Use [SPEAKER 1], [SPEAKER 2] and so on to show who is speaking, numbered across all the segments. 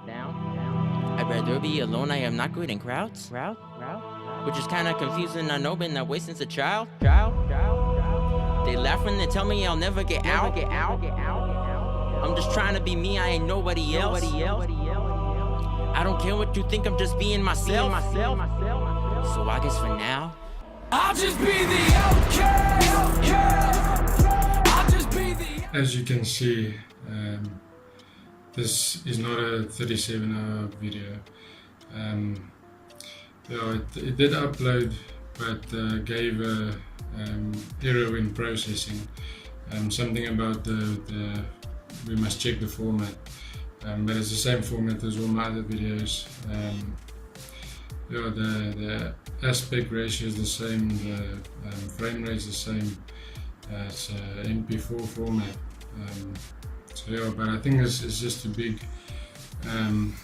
[SPEAKER 1] I'd rather be alone, I am not good in crowds. Which is kinda confusing, I know, been that way since a child. They laugh when they tell me I'll never get out. I'm just trying to be me, I ain't nobody else. I don't care what you think, I'm just being myself. So I guess for now,
[SPEAKER 2] I'll just be the outcast. I'll just be the.
[SPEAKER 3] As you can see, this is not a 37-hour video. It did upload, but gave a error in processing. Something about we must check the format, but it's the same format as all my other videos. The aspect ratio is the same, the frame rate is the same. It's MP4 format. But I think it's just too big, and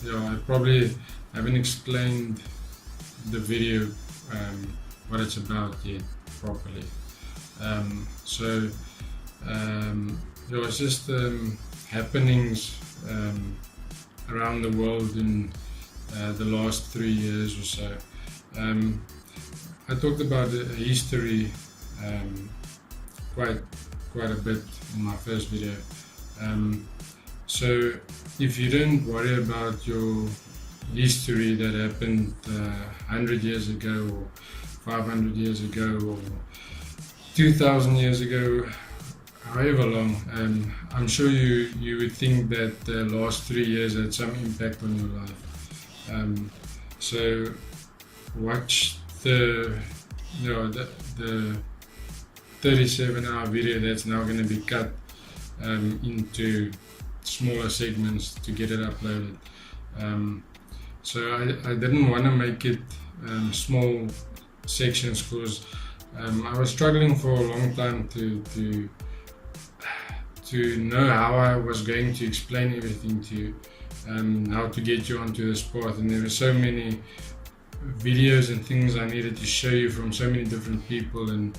[SPEAKER 3] I probably haven't explained the video what it's about yet properly. It's just happenings around the world in the last 3 years or so. I talked about history quite a bit in my first video. So if you don't worry about your history that happened 100 years ago or 500 years ago or 2,000 years ago, however long, I'm sure you would think that the last 3 years had some impact on your life. So watch the 37-hour video that's now going to be cut into smaller segments to get it uploaded. So I didn't want to make it small sections because I was struggling for a long time to know how I was going to explain everything to you, how to get you onto this path, and there were so many videos and things I needed to show you from so many different people, and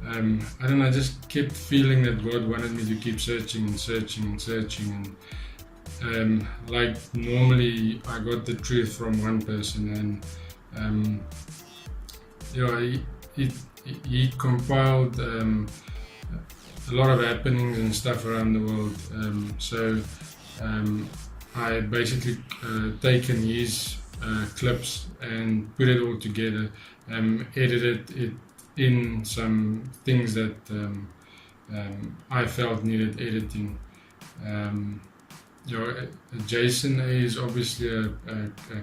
[SPEAKER 3] I don't know, I just kept feeling that God wanted me to keep searching, and like normally I got the truth from one person, and he compiled a lot of happenings and stuff around the world. I basically taken his clips and put it all together, edited it in some things that I felt needed editing. Jason is obviously a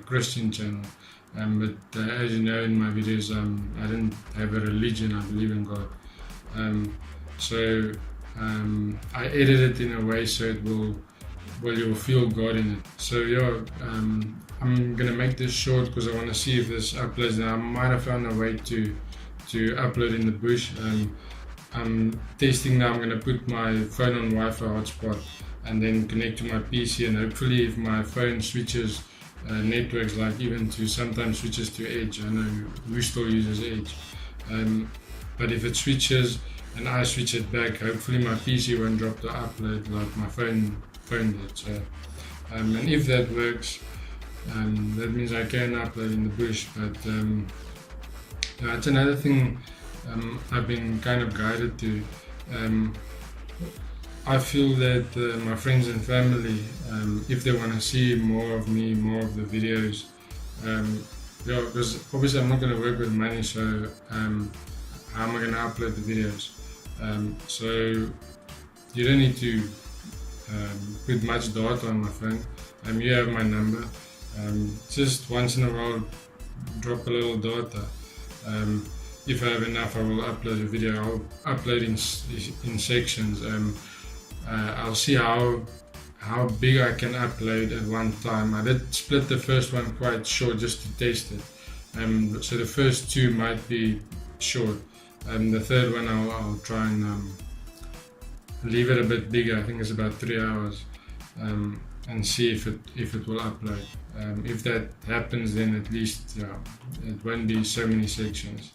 [SPEAKER 3] Christian channel, but as you know in my videos, I don't have a religion, I believe in God. I edit it in a way so it will, you'll feel God in it. So I'm gonna make this short because I want to see if this uploads. Now I might have found a way to upload in the bush. I'm testing now. I'm gonna put my phone on Wi-Fi hotspot and then connect to my PC, and hopefully if my phone switches networks, like even to sometimes switches to Edge, I know who still uses Edge, but if it switches and I switch it back, hopefully my PC won't drop the upload like my phone did. So, and if that works, that means I can upload in the bush. But it's another thing I've been kind of guided to. I feel that my friends and family, if they want to see more of me, more of the videos, because obviously I'm not going to work with money, so how am I going to upload the videos? So you don't need to put much data on my phone. You have my number. Just once in a while, drop a little data. If I have enough, I will upload a video. I'll upload in sections. I'll see how big I can upload at one time. I did split the first one quite short just to test it. So the first two might be short. The third one I'll try and leave it a bit bigger. I think it's about 3 hours, and see if it will upload. If that happens, then at least it won't be so many sections.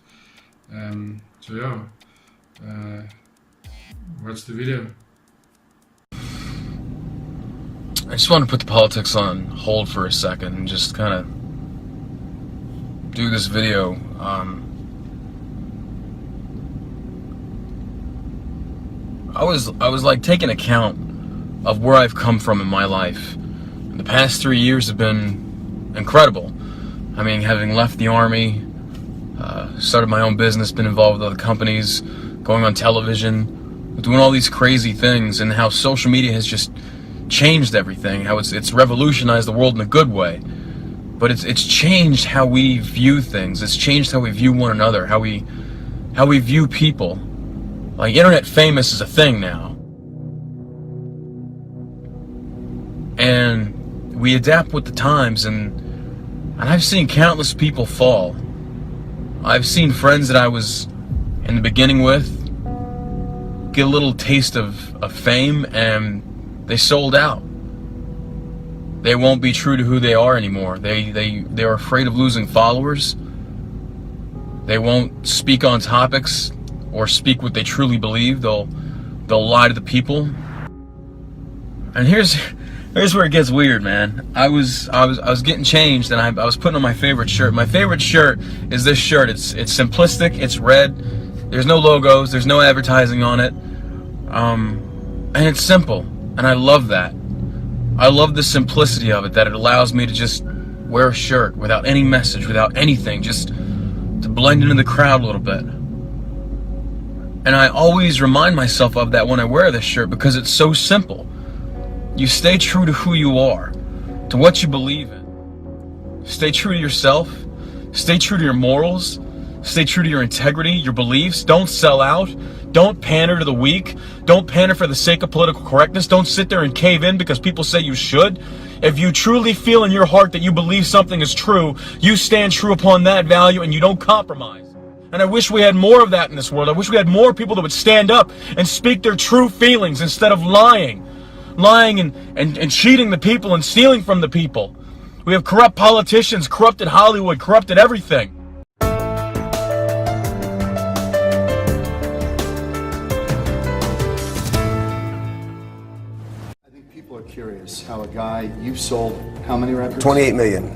[SPEAKER 3] Watch the video.
[SPEAKER 4] I just want to put the politics on hold for a second and just kind of do this video. I was like taking account of where I've come from in my life. The past 3 years have been incredible. I mean, having left the Army, started my own business, been involved with other companies, going on television, doing all these crazy things, and how social media has just changed everything, how it's revolutionized the world in a good way. But it's changed how we view things. It's changed how we view one another, how we view people. Like, internet famous is a thing now. And we adapt with the times, and I've seen countless people fall. I've seen friends that I was in the beginning with get a little taste of fame, and they sold out. They won't be true to who they are anymore. They're afraid of losing followers. They won't speak on topics or speak what they truly believe. They'll lie to the people. And here's where it gets weird, man. I was getting changed, and I was putting on my favorite shirt. My favorite shirt is this shirt. It's simplistic. It's red. There's no logos. There's no advertising on it. And it's simple. And I love that. I love the simplicity of it, that it allows me to just wear a shirt without any message, without anything, just to blend into the crowd a little bit. And I always remind myself of that when I wear this shirt, because it's so simple. You stay true to who you are, to what you believe in. Stay true to yourself. Stay true to your morals. Stay true to your integrity, your beliefs. Don't sell out. Don't pander to the weak. Don't pander for the sake of political correctness. Don't sit there and cave in because people say you should. If you truly feel in your heart that you believe something is true, you stand true upon that value and you don't compromise. And I wish we had more of that in this world. I wish we had more people that would stand up and speak their true feelings instead of lying and cheating the people and stealing from the people. We have corrupt politicians, corrupted Hollywood, corrupted everything.
[SPEAKER 5] I think people are curious how a guy, you sold how many records?
[SPEAKER 6] 28 million.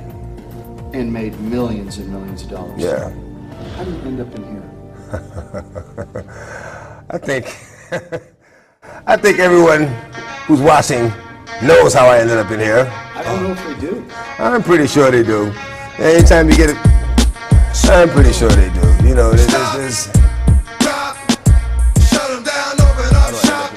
[SPEAKER 5] And made millions and millions of dollars.
[SPEAKER 6] Yeah.
[SPEAKER 5] How did you end up in here?
[SPEAKER 6] I think everyone who's watching knows how I ended up in here.
[SPEAKER 5] I don't know if they do.
[SPEAKER 6] I'm pretty sure they do. Anytime you get it, I'm pretty sure they do. You know, there's
[SPEAKER 7] Shut them down, open up shop.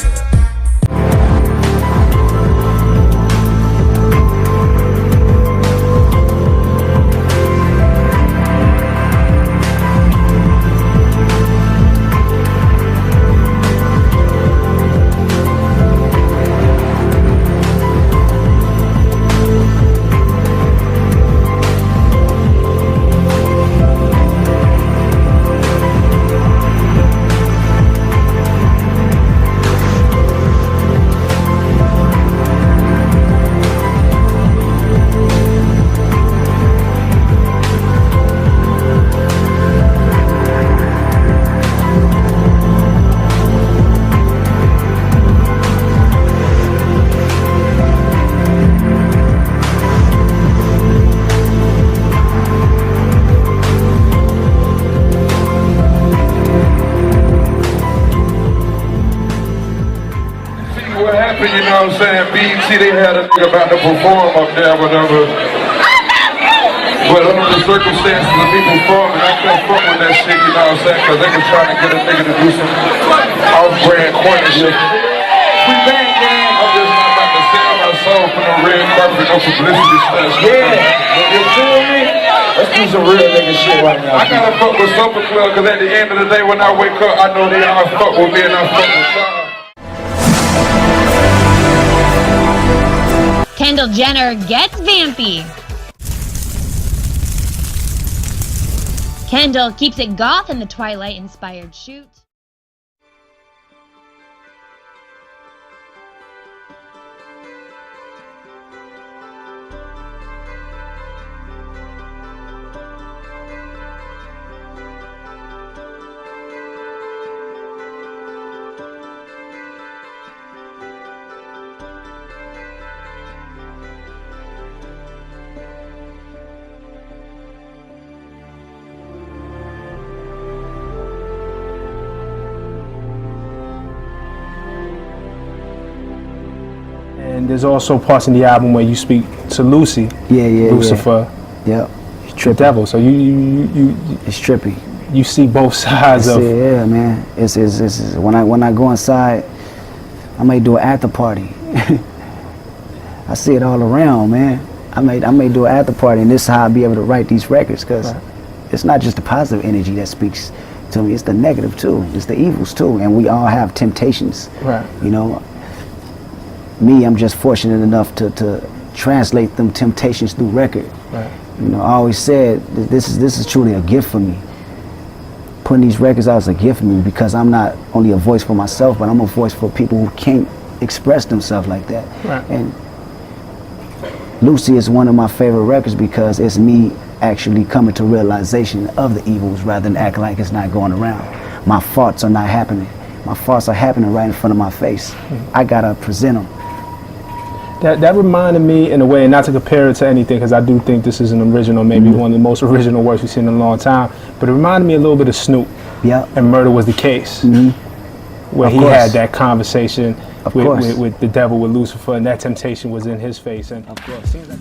[SPEAKER 8] What happened, you know what I'm saying? BET, they had a nigga about to perform up there, whatever. But under the circumstances of me performing, I couldn't fuck with that shit, you know what I'm saying? Because they was trying to get a nigga to do some off-brand corny shit. We bang, gang. I'm just not about to sell my soul for no red carpet, no publicity stuff.
[SPEAKER 9] Yeah, you feel me? Let's do some real nigga shit right now.
[SPEAKER 8] I gotta fuck with Supper Club, because at the end of the day, when I wake up, I know they all fuck with me and I fuck with y'all.
[SPEAKER 10] Kendall Jenner gets vampy. Kendall keeps it goth in the Twilight-inspired shoot.
[SPEAKER 11] there's also parts in the album where you speak to Lucy. Lucifer.
[SPEAKER 12] Yeah.
[SPEAKER 11] The devil. So you
[SPEAKER 12] it's trippy.
[SPEAKER 11] You see both sides of.
[SPEAKER 12] Yeah, man. It's when I go inside, I may do an after party. I see it all around, man. I may do an after party, and this is how I'll be able to write these records, because it's not just the positive energy that speaks to me, it's the negative too, it's the evils too, and we all have temptations.
[SPEAKER 11] Right.
[SPEAKER 12] You know, me, I'm just fortunate enough to translate them temptations through record.
[SPEAKER 11] Right.
[SPEAKER 12] You know, I always said this is truly a gift for me. Putting these records out is a gift for me, because I'm not only a voice for myself, but I'm a voice for people who can't express themselves like that.
[SPEAKER 11] Right.
[SPEAKER 12] And Lucy is one of my favorite records because it's me actually coming to realization of the evils rather than acting like it's not going around. My faults are not happening. My faults are happening right in front of my face. I gotta present them.
[SPEAKER 11] That reminded me in a way, not to compare it to anything, because I do think this is an original, maybe one of the most original works we've seen in a long time, but it reminded me a little bit of Snoop.
[SPEAKER 12] Yeah.
[SPEAKER 11] And Murder Was the Case, where he had that conversation with the devil, with Lucifer, and that temptation was in his face. And of course, seems like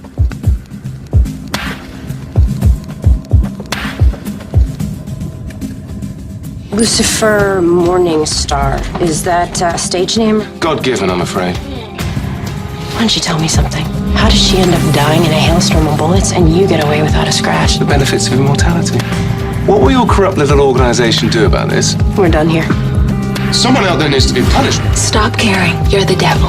[SPEAKER 13] Lucifer Morningstar, is that a stage name?
[SPEAKER 14] God-given, I'm afraid.
[SPEAKER 13] Why don't you tell me something? How did she end up dying in a hailstorm of bullets and you get away without a scratch?
[SPEAKER 14] The benefits of immortality. What will your corrupt little organization do about this?
[SPEAKER 13] We're done here.
[SPEAKER 14] Someone out there needs to be punished.
[SPEAKER 13] Stop caring. You're the devil.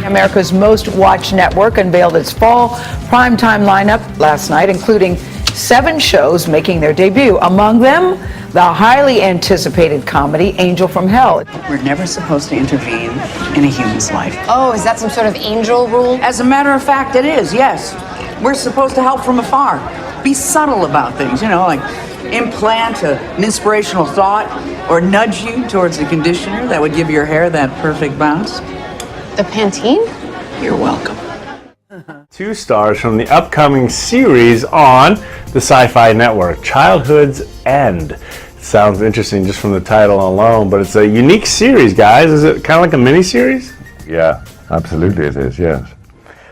[SPEAKER 15] America's most watched network unveiled its fall primetime lineup last night, including 7 shows making their debut. Among them, the highly anticipated comedy Angel from Hell.
[SPEAKER 16] We're never supposed to intervene in a human's life.
[SPEAKER 17] Oh, is that some sort of angel rule?
[SPEAKER 16] As a matter of fact, it is, yes. We're supposed to help from afar. Be subtle about things, you know, like implant an inspirational thought or nudge you towards a conditioner that would give your hair that perfect bounce.
[SPEAKER 17] The Pantene?
[SPEAKER 16] You're welcome.
[SPEAKER 18] 2 stars from the upcoming series on the Sci-Fi Network, Childhood's End. Sounds interesting just from the title alone, but it's a unique series, guys. Is it kind of like a mini-series?
[SPEAKER 19] Yeah, absolutely it is, yes.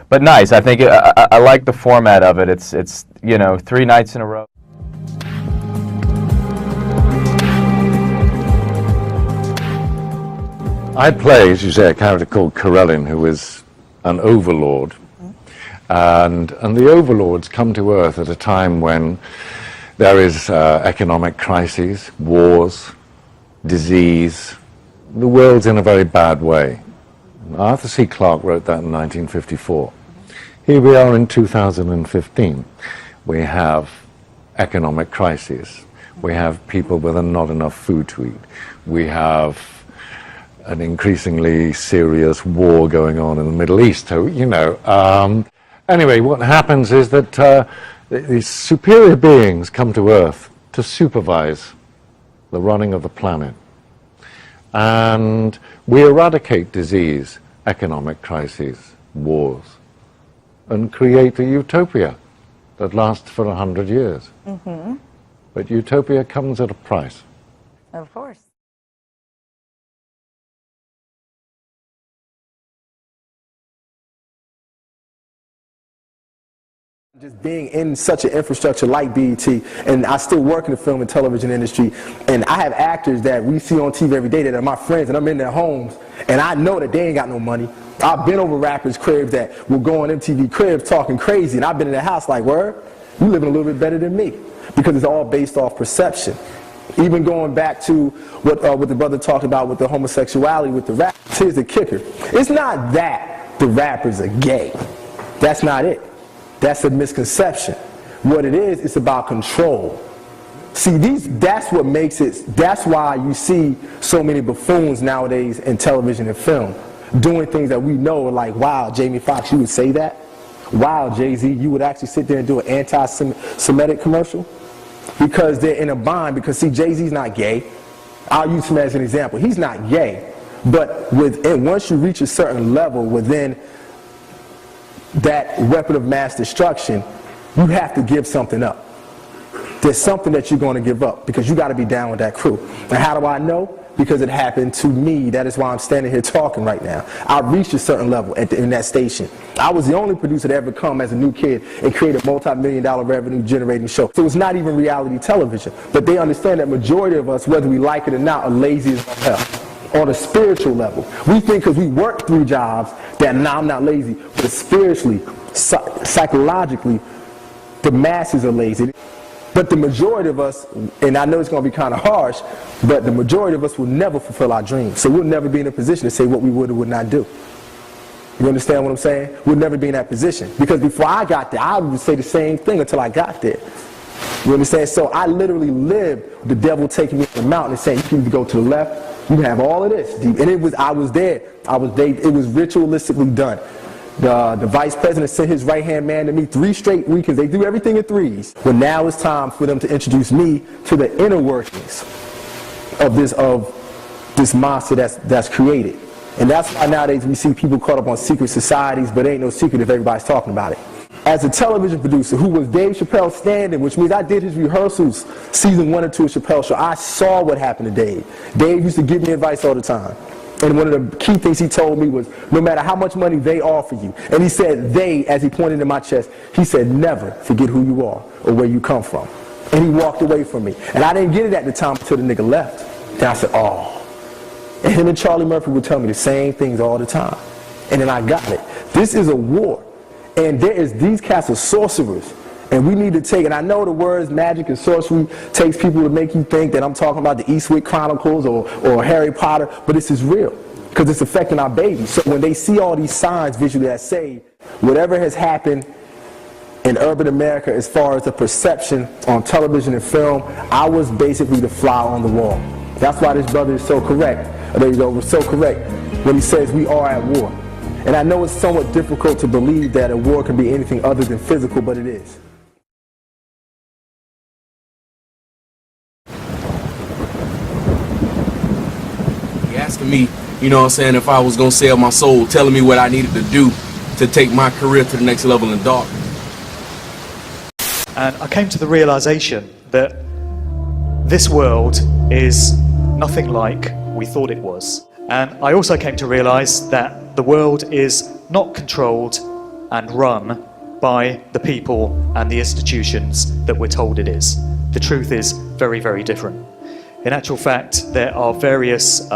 [SPEAKER 20] But nice. I think I like the format of it. It's you know, 3 nights in a row.
[SPEAKER 19] I play, as you say, a character called Karelin, who is an overlord. And the overlords come to Earth at a time when there is economic crises, wars, disease. The world's in a very bad way. Arthur C. Clarke wrote that in 1954. Here we are in 2015. We have economic crises. We have people with not enough food to eat. We have an increasingly serious war going on in the Middle East. So, you know, anyway, what happens is that these superior beings come to Earth to supervise the running of the planet. And we eradicate disease, economic crises, wars, and create a utopia that lasts for 100 years.
[SPEAKER 17] Mm-hmm.
[SPEAKER 19] But utopia comes at a price.
[SPEAKER 17] Of course.
[SPEAKER 6] Just being in such an infrastructure like BET, and I still work in the film and television industry, and I have actors that we see on TV every day that are my friends, and I'm in their homes, and I know that they ain't got no money. I've been over rappers' cribs that will go on MTV cribs talking crazy, and I've been in their house like, word, you living a little bit better than me, because it's all based off perception. Even going back to what the brother talked about with the homosexuality with the rap, here's the kicker. It's not that the rappers are gay. That's not it. That's a misconception. What it is, it's about control. See, that's what makes it, that's why you see so many buffoons nowadays in television and film, doing things that we know are like, wow, Jamie Foxx, you would say that? Wow, Jay-Z, you would actually sit there and do an anti-Semitic commercial? Because they're in a bind, because see, Jay-Z's not gay. I'll use him as an example. He's not gay, but once you reach a certain level within that weapon of mass destruction, you have to give something up. There's something that you're going to give up because you got to be down with that crew. And how do I know? because it happened to me. That is why I'm standing here talking right now. I reached a certain level in that station. I was the only producer to ever come as a new kid and create a multi-million-dollar revenue generating show. So it's not even reality television. But they understand that majority of us, whether we like it or not, are lazy as hell. On a spiritual level, we think because we work 3 jobs that now I'm not lazy, but spiritually, psychologically, the masses are lazy. But the majority of us, and I know it's going to be kind of harsh, but the majority of us will never fulfill our dreams. So we'll never be in a position to say what we would or would not do. You understand what I'm saying? We'll never be in that position. Because before I got there, I would say the same thing until I got there. You understand? So I literally lived the devil taking me to the mountain and saying, you can go to the left, you have all of this. And I was there. It was ritualistically done. The vice president sent his right-hand man to me 3 straight weekends. They do everything in 3s. But now it's time for them to introduce me to the inner workings of this monster that's created. And that's why nowadays we see people caught up on secret societies, but it ain't no secret if everybody's talking about it. As a television producer who was Dave Chappelle's stand-in, which means I did his rehearsals season 1 or 2 of Chappelle's show, I saw what happened to Dave. Dave used to give me advice all the time. And one of the key things he told me was, no matter how much money they offer you, and he said they, as he pointed to my chest, he said, never forget who you are or where you come from. And he walked away from me. And I didn't get it at the time until the nigga left. Then I said, oh. And him and Charlie Murphy would tell me the same things all the time. And then I got it. This is a war. And these cats are sorcerers. And we need to take, and I know the words magic and sorcery takes people to make you think that I'm talking about the Eastwick Chronicles or Harry Potter, but this is real because it's affecting our babies. So when they see all these signs visually that say whatever has happened in urban America as far as the perception on television and film, I was basically the fly on the wall. That's why this brother is so correct. There you go, was so correct when he says we are at war. And I know it's somewhat difficult to believe that a war can be anything other than physical, but it is.
[SPEAKER 21] Asking me, you know what I'm saying, if I was gonna sell my soul, telling me what I needed to do to take my career to the next level in dark.
[SPEAKER 22] And I came to the realization that this world is nothing like we thought it was. And I also came to realize that the world is not controlled and run by the people and the institutions that we're told it is. The truth is very, very different. In actual fact, there are various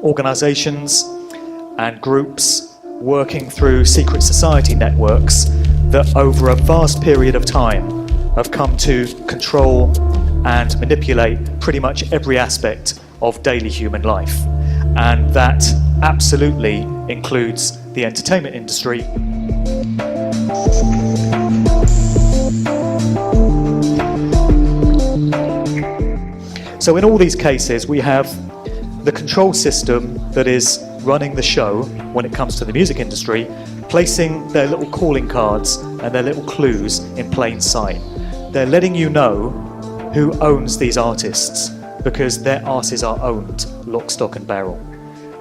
[SPEAKER 22] organizations and groups working through secret society networks that over a vast period of time have come to control and manipulate pretty much every aspect of daily human life. And that absolutely includes the entertainment industry. So in all these cases, we have the control system that is running the show when it comes to the music industry, placing their little calling cards and their little clues in plain sight. They're letting you know who owns these artists because their asses are owned, lock, stock and barrel.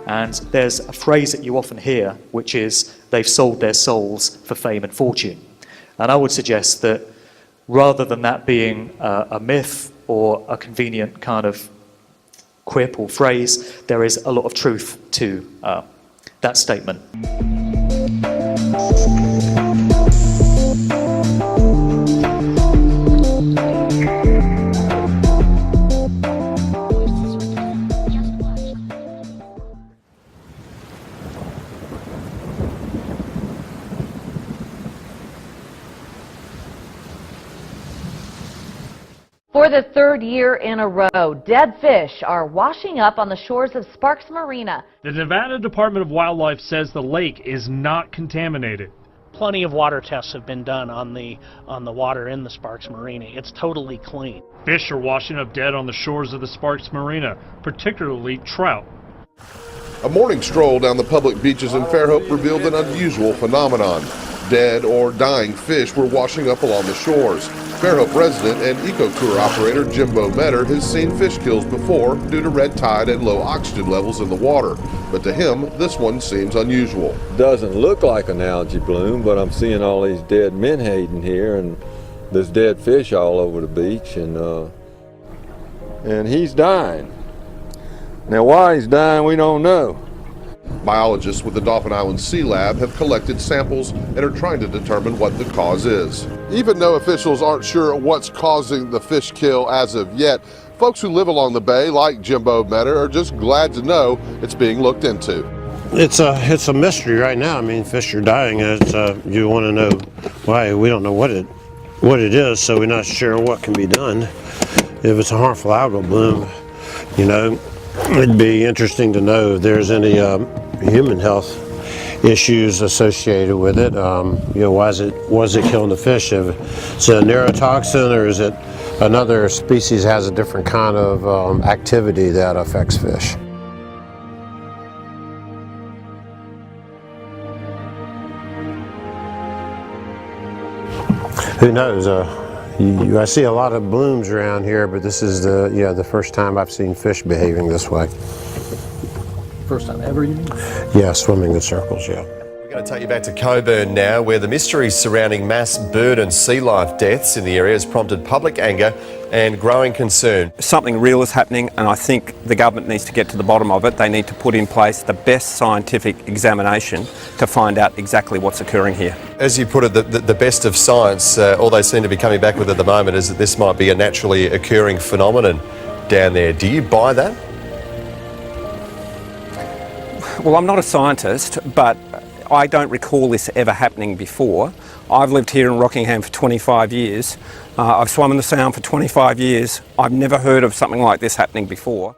[SPEAKER 22] And there's a phrase that you often hear, which is, they've sold their souls for fame and fortune. And I would suggest that rather than that being a myth or a convenient kind of quip or phrase, there is a lot of truth to that statement.
[SPEAKER 23] For the 3rd year in a row, dead fish are washing up on the shores of Sparks Marina.
[SPEAKER 24] The Nevada Department of Wildlife says the lake is not contaminated.
[SPEAKER 25] Plenty of water tests have been done on the water in the Sparks Marina. It's totally clean.
[SPEAKER 24] Fish are washing up dead on the shores of the Sparks Marina, particularly trout.
[SPEAKER 26] A morning stroll down the public beaches in Fairhope revealed an unusual phenomenon. Dead or dying fish were washing up along the shores. Fairhope resident and eco-tour operator Jimbo Metter has seen fish kills before due to red tide and low oxygen levels in the water. But to him, this one seems unusual.
[SPEAKER 27] Doesn't look like an algae bloom, but I'm seeing all these dead menhaden here, and there's dead fish all over the beach, and he's dying. Now why he's dying, we don't know.
[SPEAKER 26] Biologists with the Dauphin Island Sea Lab have collected samples and are trying to determine what the cause is. Even though officials aren't sure what's causing the fish kill as of yet, folks who live along the bay, like Jimbo Metter, are just glad to know it's being looked into.
[SPEAKER 1] It's a mystery right now. I mean, fish are dying. You want to know why? We don't know what it is, so we're not sure what can be done. If it's a harmful algal bloom, you know, it'd be interesting to know if there's any human health issues associated with it. You know, was it killing the fish? If it's a neurotoxin, or is it another species has a different kind of activity that affects fish? Who knows? I see a lot of blooms around here, but this is the first time I've seen fish behaving this way.
[SPEAKER 2] First time ever, you mean?
[SPEAKER 1] Yeah, swimming in circles, yeah.
[SPEAKER 3] We're going to take you back to Coburn now, where the mysteries surrounding mass bird and sea life deaths in the area has prompted public anger and growing concern.
[SPEAKER 4] Something real is happening, and I think the government needs to get to the bottom of it. They need to put in place the best scientific examination to find out exactly what's occurring here.
[SPEAKER 3] As you put it, the best of science, all they seem to be coming back with at the moment is that this might be a naturally occurring phenomenon down there. Do you buy that?
[SPEAKER 4] Well, I'm not a scientist, but I don't recall this ever happening before. I've lived here in Rockingham for 25 years. I've swum in the Sound for 25 years. I've never heard of something like this happening before.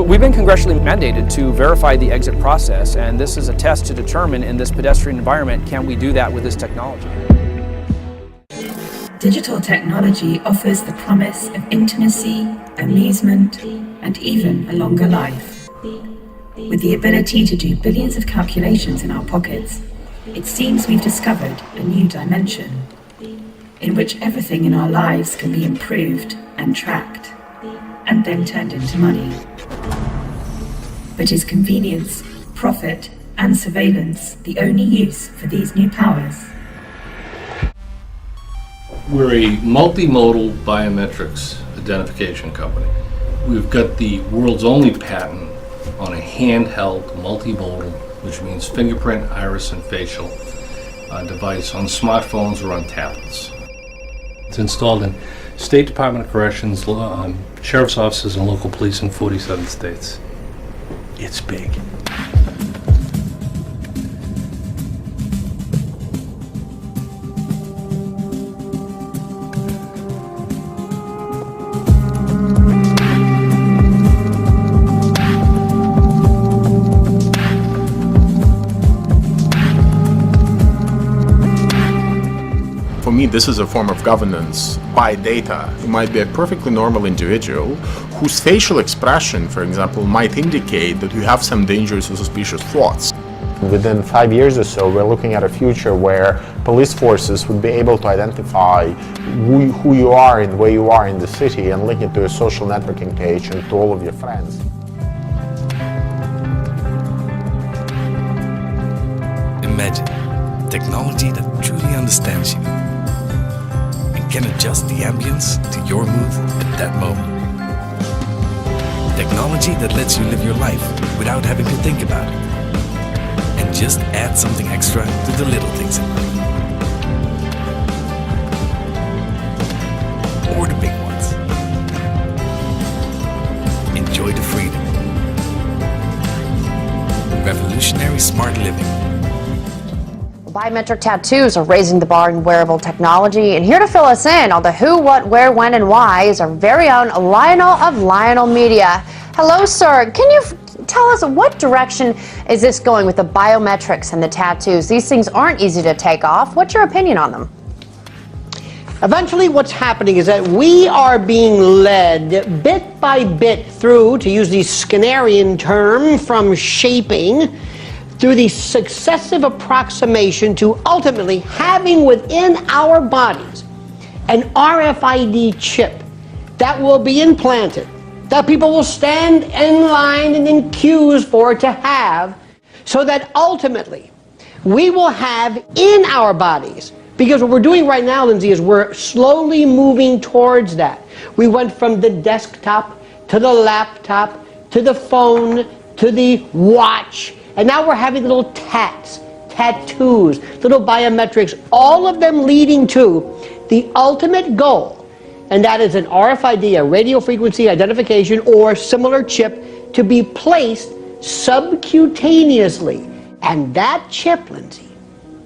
[SPEAKER 5] We've been congressionally mandated to verify the exit process, and this is a test to determine in this pedestrian environment, can we do that with this technology?
[SPEAKER 7] Digital technology offers the promise of intimacy, amusement, and even a longer life. With the ability to do billions of calculations in our pockets, it seems we've discovered a new dimension in which everything in our lives can be improved and tracked, and then turned into money. But is convenience, profit, and surveillance the only use for these new powers?
[SPEAKER 9] We're a multimodal biometrics identification company. We've got the world's only patent on a handheld multimodal, which means fingerprint, iris, and facial device on smartphones or on tablets. It's installed in State Department of Corrections, sheriff's offices, and local police in 47 states. It's big.
[SPEAKER 28] For me, this is a form of governance by data. You might be a perfectly normal individual whose facial expression, for example, might indicate that you have some dangerous or suspicious thoughts.
[SPEAKER 29] Within 5 years or so, we're looking at a future where police forces would be able to identify who you are and where you are in the city and link it to a social networking page and to all of your friends.
[SPEAKER 30] Imagine technology that truly understands you and can adjust the ambience to your mood at that moment. Technology that lets you live your life without having to think about it. just add something extra to the little things in life. Or the big ones. Enjoy the freedom. Revolutionary smart living.
[SPEAKER 17] Biometric tattoos are raising the bar in wearable technology, and here to fill us in on the who, what, where, when, and why is our very own Lionel of Lionel Media. Hello, sir. Can you tell us what direction is this going with the biometrics and the tattoos? These things aren't easy to take off. What's your opinion on them?
[SPEAKER 8] Eventually what's happening is that we are being led bit by bit through, to use the Skinnerian term, from shaping through the successive approximation to ultimately having within our bodies an RFID chip that will be implanted, that people will stand in line and in queues for to have, so that ultimately we will have in our bodies, because what we're doing right now, Lindsay, is we're slowly moving towards that. We went from the desktop to the laptop to the phone to the watch, and now we're having little tattoos, little biometrics, all of them leading to the ultimate goal, and that is an RFID, a radio frequency identification or similar chip, to be placed subcutaneously. And that chip, Lindsay,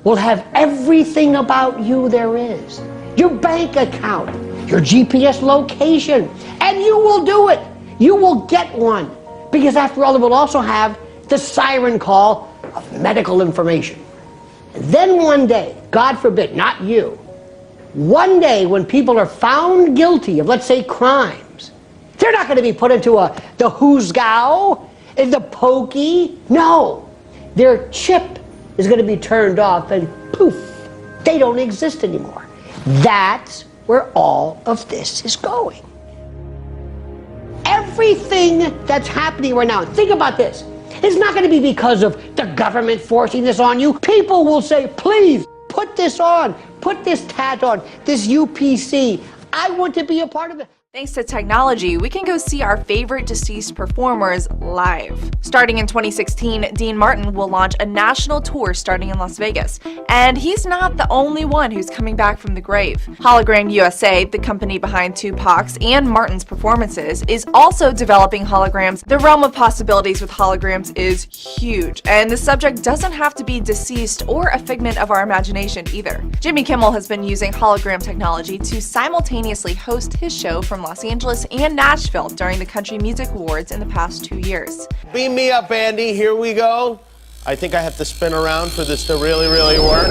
[SPEAKER 8] will have everything about you there is. Your bank account, your GPS location, and you will do it. You will get one, because after all, it will also have the siren call of medical information. And then one day, God forbid, not you, one day when people are found guilty of, let's say, crimes, they're not going to be put into the Hoosgow, the pokey. No, their chip is going to be turned off and poof, they don't exist anymore. That's where all of this is going. Everything that's happening right now, think about this. It's not going to be because of the government forcing this on you. People will say, please, put this on, put this tat on, this UPC. I want to be a part of it.
[SPEAKER 10] Thanks to technology, we can go see our favorite deceased performers live. Starting in 2016, Dean Martin will launch a national tour starting in Las Vegas. And he's not the only one who's coming back from the grave. Hologram USA, the company behind Tupac's and Martin's performances, is also developing holograms. The realm of possibilities with holograms is huge, and the subject doesn't have to be deceased or a figment of our imagination either. Jimmy Kimmel has been using hologram technology to simultaneously host his show from Los Angeles and Nashville during the Country Music Awards in the past 2 years.
[SPEAKER 11] Beam me up, Andy. Here we go. I think I have to spin around for this to really, really work.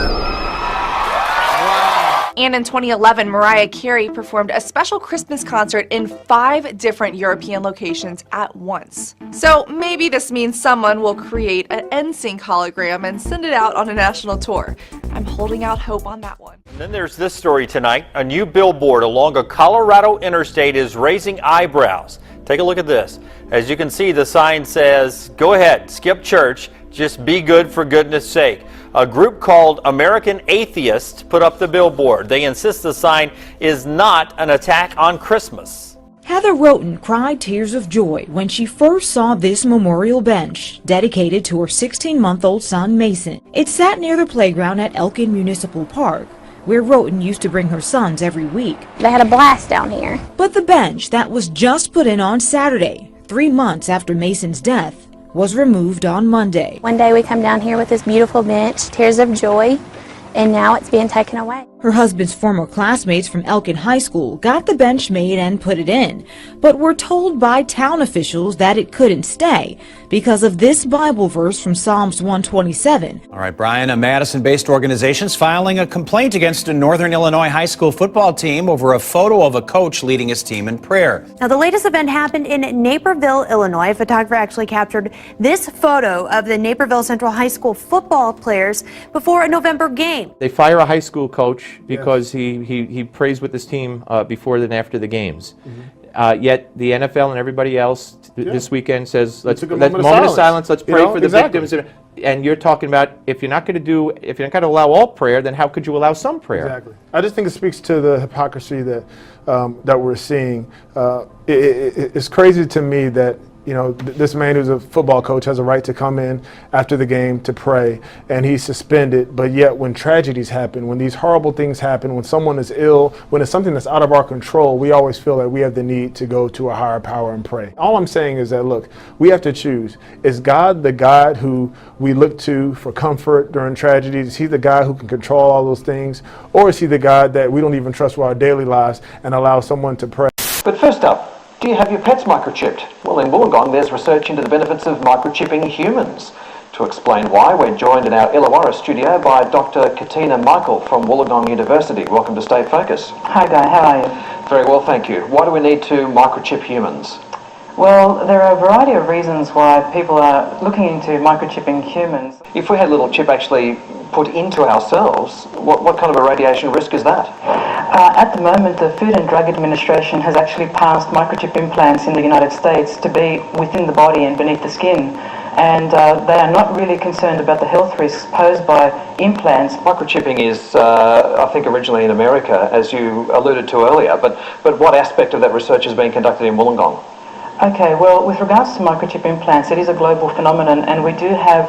[SPEAKER 10] And in 2011, Mariah Carey performed a special Christmas concert in 5 different European locations at once. So maybe this means someone will create an NSYNC hologram and send it out on a national tour. I'm holding out hope on that one.
[SPEAKER 12] And then there's this story tonight. A new billboard along a Colorado interstate is raising eyebrows. Take a look at this. As you can see, the sign says, "Go ahead, skip church, just be good for goodness sake." A group called American Atheists put up the billboard. They insist the sign is not an attack on Christmas.
[SPEAKER 13] Heather Roten cried tears of joy when she first saw this memorial bench dedicated to her 16-month-old son Mason. It sat near the playground at Elkin Municipal Park, where Roten used to bring her sons every week.
[SPEAKER 14] They had a blast down here.
[SPEAKER 13] But the bench that was just put in on Saturday, 3 months after Mason's death, was removed on Monday.
[SPEAKER 14] One day we come down here with this beautiful bench, tears of joy, and now it's being taken away.
[SPEAKER 13] Her husband's former classmates from Elkin High School got the bench made and put it in, but were told by town officials that it couldn't stay because of this Bible verse from Psalms 127.
[SPEAKER 15] All right, Brian, a Madison-based organization is filing a complaint against a Northern Illinois high school football team over a photo of a coach leading his team in prayer.
[SPEAKER 16] Now, the latest event happened in Naperville, Illinois. A photographer actually captured this photo of the Naperville Central High School football players before a November game.
[SPEAKER 18] They fire a high school coach because he prays with his team before and after the games. Yet the NFL and everybody else this weekend says, let's moment of silence. Let's pray for the victims. And you're talking about if you're not going to allow all prayer, then how could you allow some prayer?
[SPEAKER 20] Exactly. I just think it speaks to the hypocrisy that that we're seeing. It's crazy to me that You know, this man who's a football coach has a right to come in after the game to pray, and he's suspended. But yet when tragedies happen, when these horrible things happen, when someone is ill, when it's something that's out of our control, we always feel that we have the need to go to a higher power and pray. All I'm saying is that, look, we have to choose. Is God the God who we look to for comfort during tragedies? Is he the God who can control all those things? Or is he the God that we don't even trust with our daily lives and allow someone to pray?
[SPEAKER 2] But first up, do you have your pets microchipped? Well, in Wollongong, there's research into the benefits of microchipping humans. To explain why, we're joined in our Illawarra studio by Dr. Katina Michael from Wollongong University. Welcome to State Focus.
[SPEAKER 6] Hi Guy, how are you?
[SPEAKER 2] Very well, thank you. Why do we need to microchip humans?
[SPEAKER 6] Well, there are a variety of reasons why people are looking into microchipping humans.
[SPEAKER 2] If we had a little chip actually put into ourselves, what kind of a radiation risk is that?
[SPEAKER 6] At the moment, the Food and Drug Administration has actually passed microchip implants in the United States to be within the body and beneath the skin. And they are not really concerned about the health risks posed by implants.
[SPEAKER 2] Microchipping is, I think, originally in America, as you alluded to earlier, but what aspect of that research is being conducted in Wollongong?
[SPEAKER 6] Okay, well, with regards to microchip implants, it is a global phenomenon, and we do have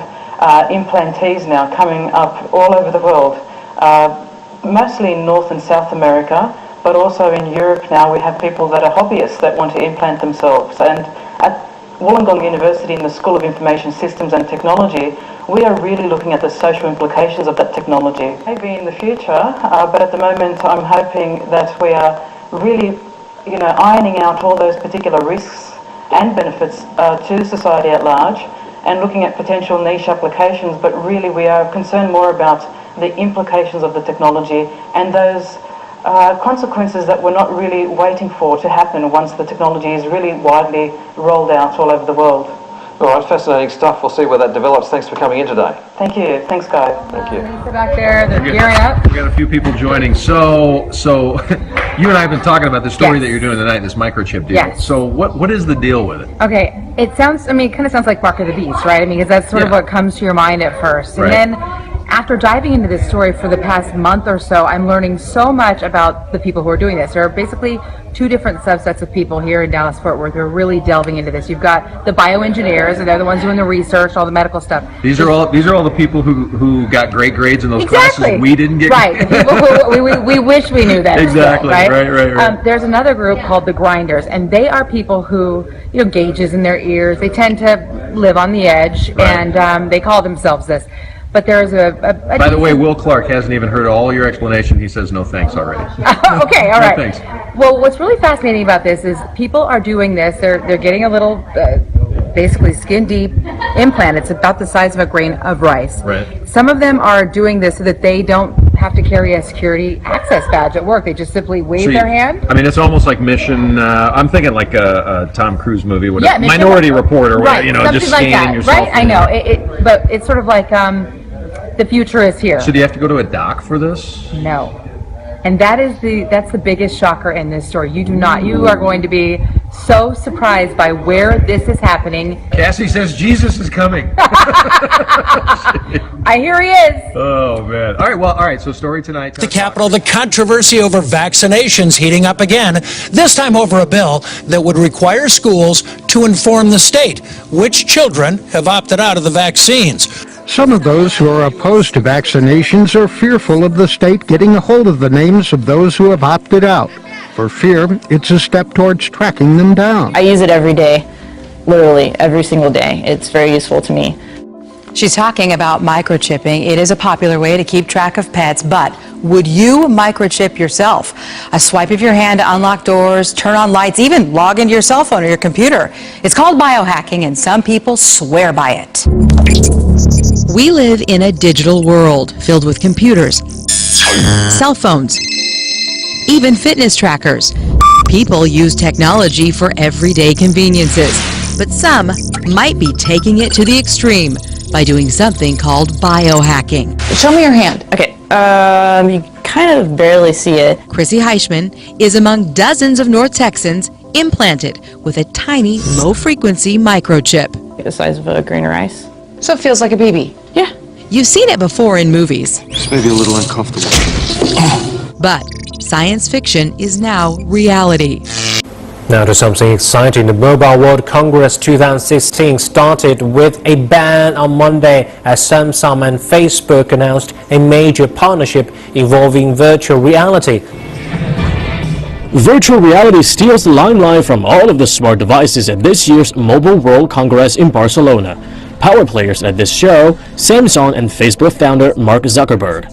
[SPEAKER 6] implantees now coming up all over the world, mostly in North and South America, but also in Europe now we have people that are hobbyists that want to implant themselves. And at Wollongong University in the School of Information Systems and Technology, we are really looking at the social implications of that technology. Maybe in the future, but at the moment I'm hoping that we are really, ironing out all those particular risks and benefits to society at large, and looking at potential niche applications, but really we are concerned more about the implications of the technology and those consequences that we're not really waiting for to happen once the technology is really widely rolled out all over the world.
[SPEAKER 2] All right, fascinating stuff. We'll see where that develops. Thanks for coming in today.
[SPEAKER 6] Thank you. Thanks, Guy.
[SPEAKER 2] Thank you.
[SPEAKER 6] They're back there. They're gearing up.
[SPEAKER 19] We got a few people joining. So you and I have been talking about the story that you're doing tonight, this microchip deal.
[SPEAKER 21] Yes.
[SPEAKER 19] So what is the deal with it?
[SPEAKER 21] Okay, it sounds, it kind of sounds like Mark of the Beast, right? Because that's sort of what comes to your mind at first. And then after diving into this story for the past month or so, I'm learning so much about the people who are doing this. There are basically two different subsets of people here in Dallas-Fort Worth who are really delving into this. You've got the bioengineers, and they're the ones doing the research, all the medical stuff.
[SPEAKER 19] These are all the people who got great grades in those classes we didn't get.
[SPEAKER 21] Right, the people who we wish we knew that.
[SPEAKER 19] Exactly,
[SPEAKER 21] right?
[SPEAKER 19] Right.
[SPEAKER 21] There's another group called the grinders, and they are people who, gauges in their ears. They tend to live on the edge, and they call themselves this. But there's
[SPEAKER 19] By the way, Will Clark hasn't even heard all your explanation. He says no thanks already.
[SPEAKER 21] Okay, all right.
[SPEAKER 19] No thanks.
[SPEAKER 21] Well, what's really fascinating about this is people are doing this. They're getting a little, basically skin deep implant. It's about the size of a grain of rice.
[SPEAKER 19] Right.
[SPEAKER 21] Some of them are doing this so that they don't have to carry a security access badge at work. They just simply wave their hand.
[SPEAKER 19] I mean, it's almost like Mission. I'm thinking like a Tom Cruise movie, with
[SPEAKER 21] Yeah,
[SPEAKER 19] Minority Report, or
[SPEAKER 21] right,
[SPEAKER 19] whatever, just
[SPEAKER 21] something like
[SPEAKER 19] scanning
[SPEAKER 21] that,
[SPEAKER 19] yourself.
[SPEAKER 21] right? I know. But it's sort of like the future is here.
[SPEAKER 19] So do you have to go to a doc for this?
[SPEAKER 21] No. And that's the biggest shocker in this story. You do not. You are going to be so surprised by where this is happening.
[SPEAKER 19] Cassie says Jesus is coming.
[SPEAKER 21] I hear he is.
[SPEAKER 19] Oh man. All right. So story tonight.
[SPEAKER 22] The Capitol, the controversy over vaccinations heating up again, this time over a bill that would require schools to inform the state which children have opted out of the vaccines.
[SPEAKER 23] Some of those who are opposed to vaccinations are fearful of the state getting a hold of the names of those who have opted out. For fear, it's a step towards tracking them down.
[SPEAKER 24] I use it every day, literally every single day. It's very useful to me.
[SPEAKER 25] She's talking about microchipping. It is a popular way to keep track of pets, but would you microchip yourself? A swipe of your hand to unlock doors, turn on lights, even log into your cell phone or your computer. It's called biohacking, and some people swear by it. We live in a digital world filled with computers, cell phones, even fitness trackers. People use technology for everyday conveniences, but some might be taking it to the extreme by doing something called biohacking.
[SPEAKER 24] Show me your hand. Okay, you kind of barely see it.
[SPEAKER 25] Chrissy Heichman is among dozens of North Texans implanted with a tiny, low-frequency microchip.
[SPEAKER 24] The size of a grain of rice.
[SPEAKER 25] So it feels like a baby?
[SPEAKER 24] Yeah.
[SPEAKER 25] You've seen it before in movies.
[SPEAKER 26] It's maybe a little uncomfortable.
[SPEAKER 25] But science fiction is now reality.
[SPEAKER 1] Now to something exciting. The Mobile World Congress 2016 started with a ban on Monday as Samsung and Facebook announced a major partnership involving virtual reality.
[SPEAKER 3] Virtual reality steals the limelight from all of the smart devices at this year's Mobile World Congress in Barcelona. Power players at this show, Samsung and Facebook founder Mark Zuckerberg.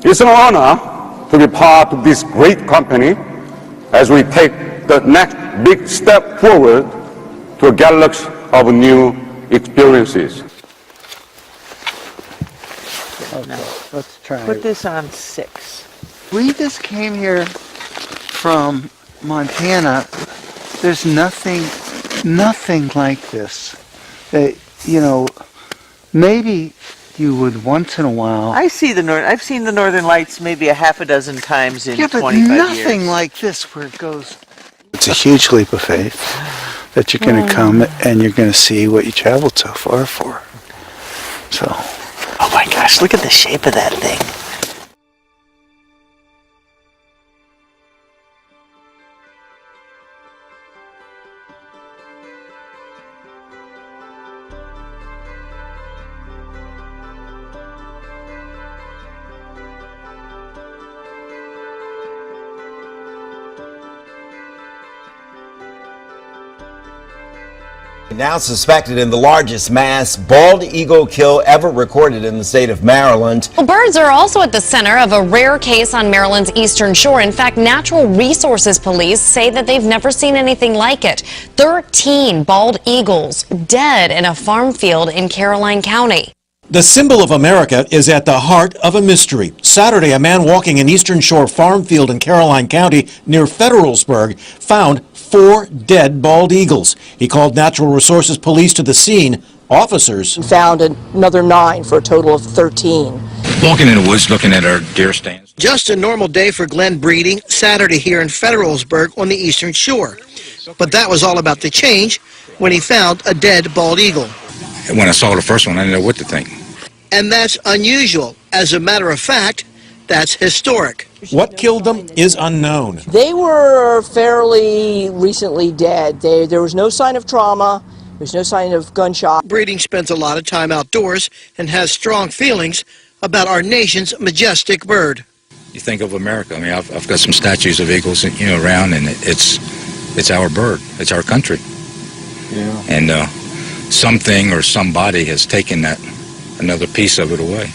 [SPEAKER 4] It's an honor to be part of this great company as we take the next big step forward to a galaxy of new experiences.
[SPEAKER 5] Okay, let's try.
[SPEAKER 7] Put this on 6.
[SPEAKER 5] We just came here from Montana. There's nothing like this. Maybe you would once in a while.
[SPEAKER 7] I've seen the Northern Lights maybe a half a dozen times in 25 years.
[SPEAKER 5] Nothing like this where it goes. It's a huge leap of faith that you're going to come and you're going to see what you traveled so far for. So, oh my gosh, look at the shape of that thing.
[SPEAKER 9] Now suspected in the largest mass bald eagle kill ever recorded in the state of Maryland.
[SPEAKER 26] Well, birds are also at the center of a rare case on Maryland's eastern shore. In fact, Natural Resources Police say that they've never seen anything like it. 13 bald eagles dead in a farm field in Caroline County.
[SPEAKER 22] The symbol of America is at the heart of a mystery. Saturday, a man walking an Eastern Shore farm field in Caroline County near Federalsburg found 4 dead bald eagles. He called Natural Resources Police to the scene. Officers
[SPEAKER 27] found another 9 for a total of 13.
[SPEAKER 28] Walking in the woods looking at our deer stands.
[SPEAKER 22] Just a normal day for Glenn Breeding, Saturday here in Federalsburg on the Eastern Shore. But that was all about to change when he found a dead bald eagle.
[SPEAKER 28] When I saw the first one, I didn't know what to think.
[SPEAKER 22] And that's unusual. As a matter of fact, that's historic. What killed them is unknown.
[SPEAKER 27] They were fairly recently dead. There was no sign of trauma. There's no sign of gunshot.
[SPEAKER 22] Breeding spends a lot of time outdoors and has strong feelings about our nation's majestic bird.
[SPEAKER 28] You think of America. I mean, I've got some statues of eagles, around, and it's our bird. It's our country. Yeah. And something or somebody has taken another piece of it away.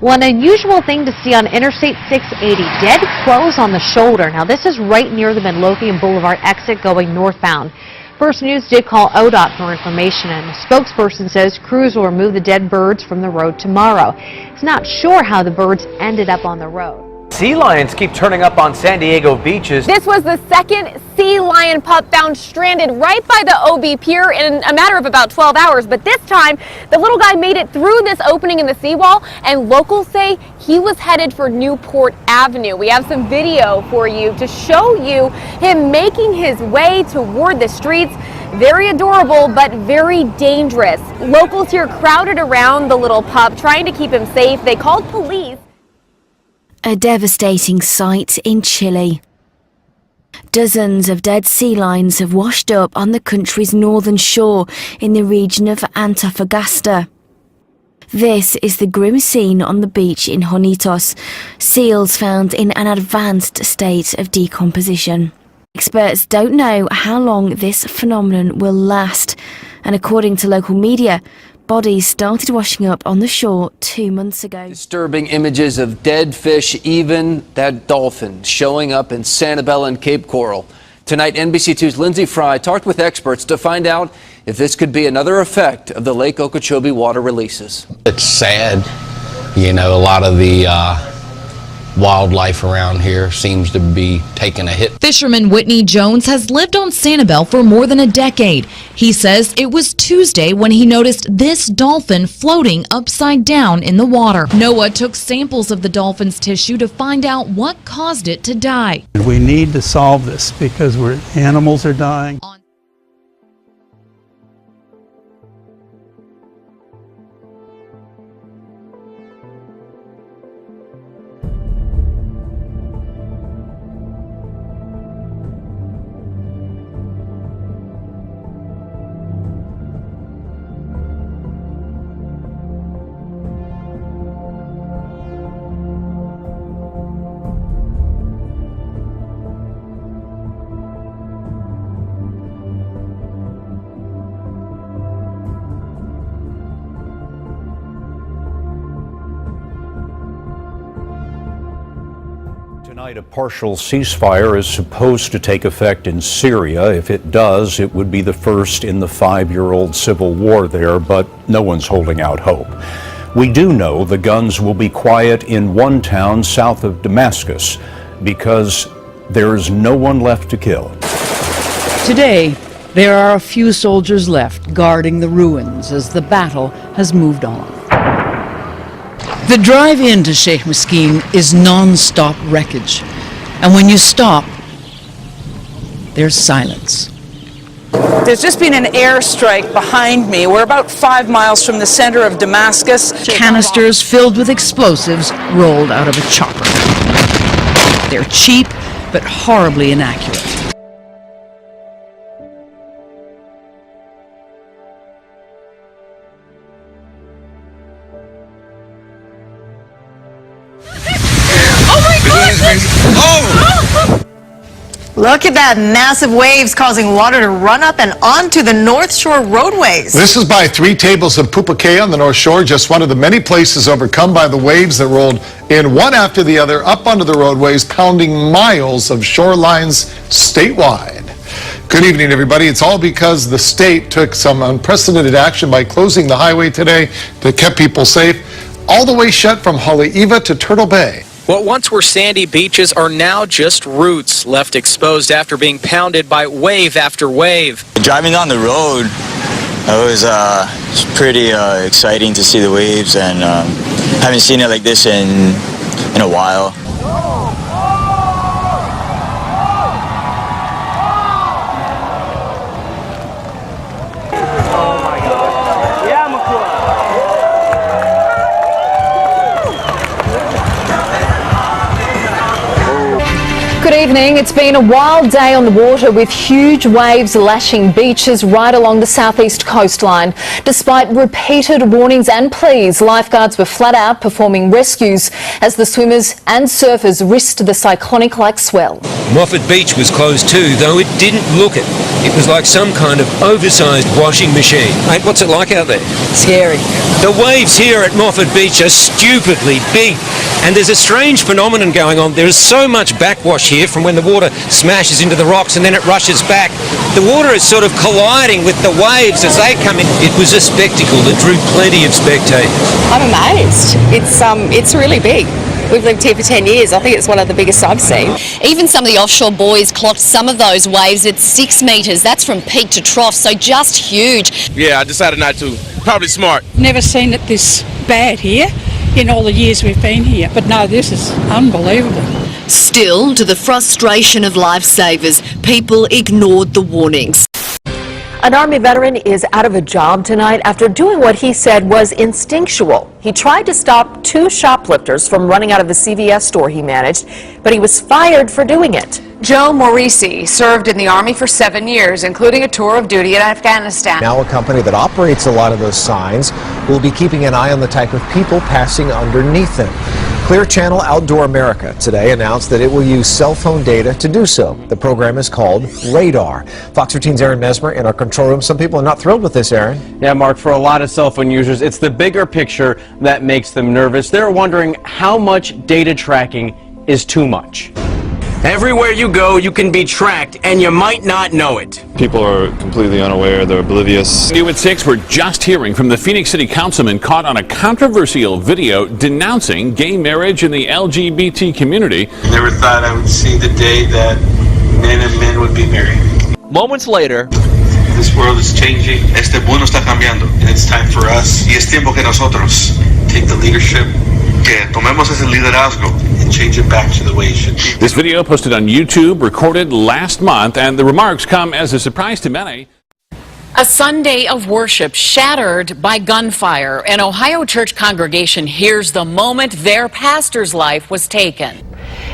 [SPEAKER 17] One unusual thing to see on Interstate 680, dead crows on the shoulder. Now this is right near the Midlothian Boulevard exit going northbound. First News did call ODOT for information, and a spokesperson says crews will remove the dead birds from the road tomorrow. It's not sure how the birds ended up on the road.
[SPEAKER 29] Sea lions keep turning up on San Diego beaches.
[SPEAKER 30] This was the second sea lion pup found stranded right by the OB Pier in a matter of about 12 hours. But this time, the little guy made it through this opening in the seawall, and locals say he was headed for Newport Avenue. We have some video for you to show you him making his way toward the streets. Very adorable, but very dangerous. Locals here crowded around the little pup, trying to keep him safe. They called police.
[SPEAKER 31] A devastating sight in Chile. Dozens of dead sea lions have washed up on the country's northern shore in the region of Antofagasta. This is the grim scene on the beach in Jonitos, seals found in an advanced state of decomposition. Experts don't know how long this phenomenon will last, and according to local media, bodies started washing up on the shore 2 months ago.
[SPEAKER 32] Disturbing images of dead fish, even that dolphin, showing up in Sanibel and Cape Coral. Tonight, NBC2's Lindsay Fry talked with experts to find out if this could be another effect of the Lake Okeechobee water releases.
[SPEAKER 33] It's sad. A lot of the wildlife around here seems to be taking a hit.
[SPEAKER 34] Fisherman Whitney Jones has lived on Sanibel for more than a decade. He says it was Tuesday when he noticed this dolphin floating upside down in the water. NOAA took samples of the dolphin's tissue to find out what caused it to die.
[SPEAKER 35] We need to solve this because animals are dying.
[SPEAKER 2] Tonight, a partial ceasefire is supposed to take effect in Syria. If it does, it would be the first in the 5-year-old civil war there, but no one's holding out hope. We do know the guns will be quiet in one town south of Damascus because there's no one left to kill.
[SPEAKER 6] Today, there are a few soldiers left guarding the ruins as the battle has moved on. The drive into Sheikh Meskin is non-stop wreckage. And when you stop, there's silence.
[SPEAKER 27] There's just been an airstrike behind me. We're about 5 miles from the center of Damascus.
[SPEAKER 6] Canisters filled with explosives rolled out of a chopper. They're cheap, but horribly inaccurate.
[SPEAKER 8] Look at that, massive waves causing water to run up and onto the North Shore roadways.
[SPEAKER 10] This is by 3 tables of Pupukea on the North Shore, just one of the many places overcome by the waves that rolled in one after the other up onto the roadways, pounding miles of shorelines statewide. Good evening, everybody. It's all because the state took some unprecedented action by closing the highway today that kept people safe, all the way shut from Haleiwa to Turtle Bay.
[SPEAKER 11] What once were sandy beaches are now just roots left exposed after being pounded by wave after wave.
[SPEAKER 12] Driving on the road, it was pretty exciting to see the waves, and haven't seen it like this in a while.
[SPEAKER 13] Good evening. It's been a wild day on the water with huge waves lashing beaches right along the southeast coastline. Despite repeated warnings and pleas, lifeguards were flat out performing rescues as the swimmers and surfers risked the cyclonic-like swell.
[SPEAKER 14] Moffat Beach was closed too, though it didn't look it. It was like some kind of oversized washing machine. Mate, what's it like out there?
[SPEAKER 13] Scary.
[SPEAKER 14] The waves here at Moffat Beach are stupidly big, and there's a strange phenomenon going on. There's so much backwash here from when the water smashes into the rocks and then it rushes back. The water is sort of colliding with the waves as they come in. It was a spectacle that drew plenty of spectators.
[SPEAKER 15] I'm amazed. It's really big. We've lived here for 10 years. I think it's one of the biggest I've seen.
[SPEAKER 26] Even some of the offshore buoys clocked some of those waves at 6 metres. That's from peak to trough, so just huge.
[SPEAKER 16] Yeah, I decided not to. Probably smart.
[SPEAKER 18] Never seen it this bad here in all the years we've been here. But no, this is unbelievable.
[SPEAKER 19] Still, to the frustration of lifesavers, people ignored the warnings.
[SPEAKER 20] An Army veteran is out of a job tonight after doing what he said was instinctual. He tried to stop 2 shoplifters from running out of the CVS store he managed, but he was fired for doing it.
[SPEAKER 21] Joe Morisi served in the Army for 7 years, including a tour of duty in Afghanistan.
[SPEAKER 23] Now a company that operates a lot of those signs will be keeping an eye on the type of people passing underneath them. Clear Channel Outdoor America today announced that it will use cell phone data to do so. The program is called Radar. Fox 13's Aaron Mesmer in our control room. Some people are not thrilled with this, Aaron.
[SPEAKER 36] Yeah, Mark, for a lot of cell phone users, it's the bigger picture that makes them nervous. They're wondering how much data tracking is too much.
[SPEAKER 37] Everywhere you go, you can be tracked, and you might not know it.
[SPEAKER 38] People are completely unaware, they're oblivious.
[SPEAKER 39] New at 6, we're just hearing from the Phoenix City councilman caught on a controversial video denouncing gay marriage in the LGBT community.
[SPEAKER 40] Never thought I would see the day that men and men would be married.
[SPEAKER 37] Moments later,
[SPEAKER 40] this world is changing. Este mundo está cambiando, and it's time for us. Y es tiempo que nosotros take the leadership, que tomemos ese liderazgo and change it back to the way it should be.
[SPEAKER 39] This video posted on YouTube, recorded last month, and the remarks come as a surprise to many.
[SPEAKER 41] A Sunday of worship shattered by gunfire. An Ohio church congregation hears the moment their pastor's life was taken.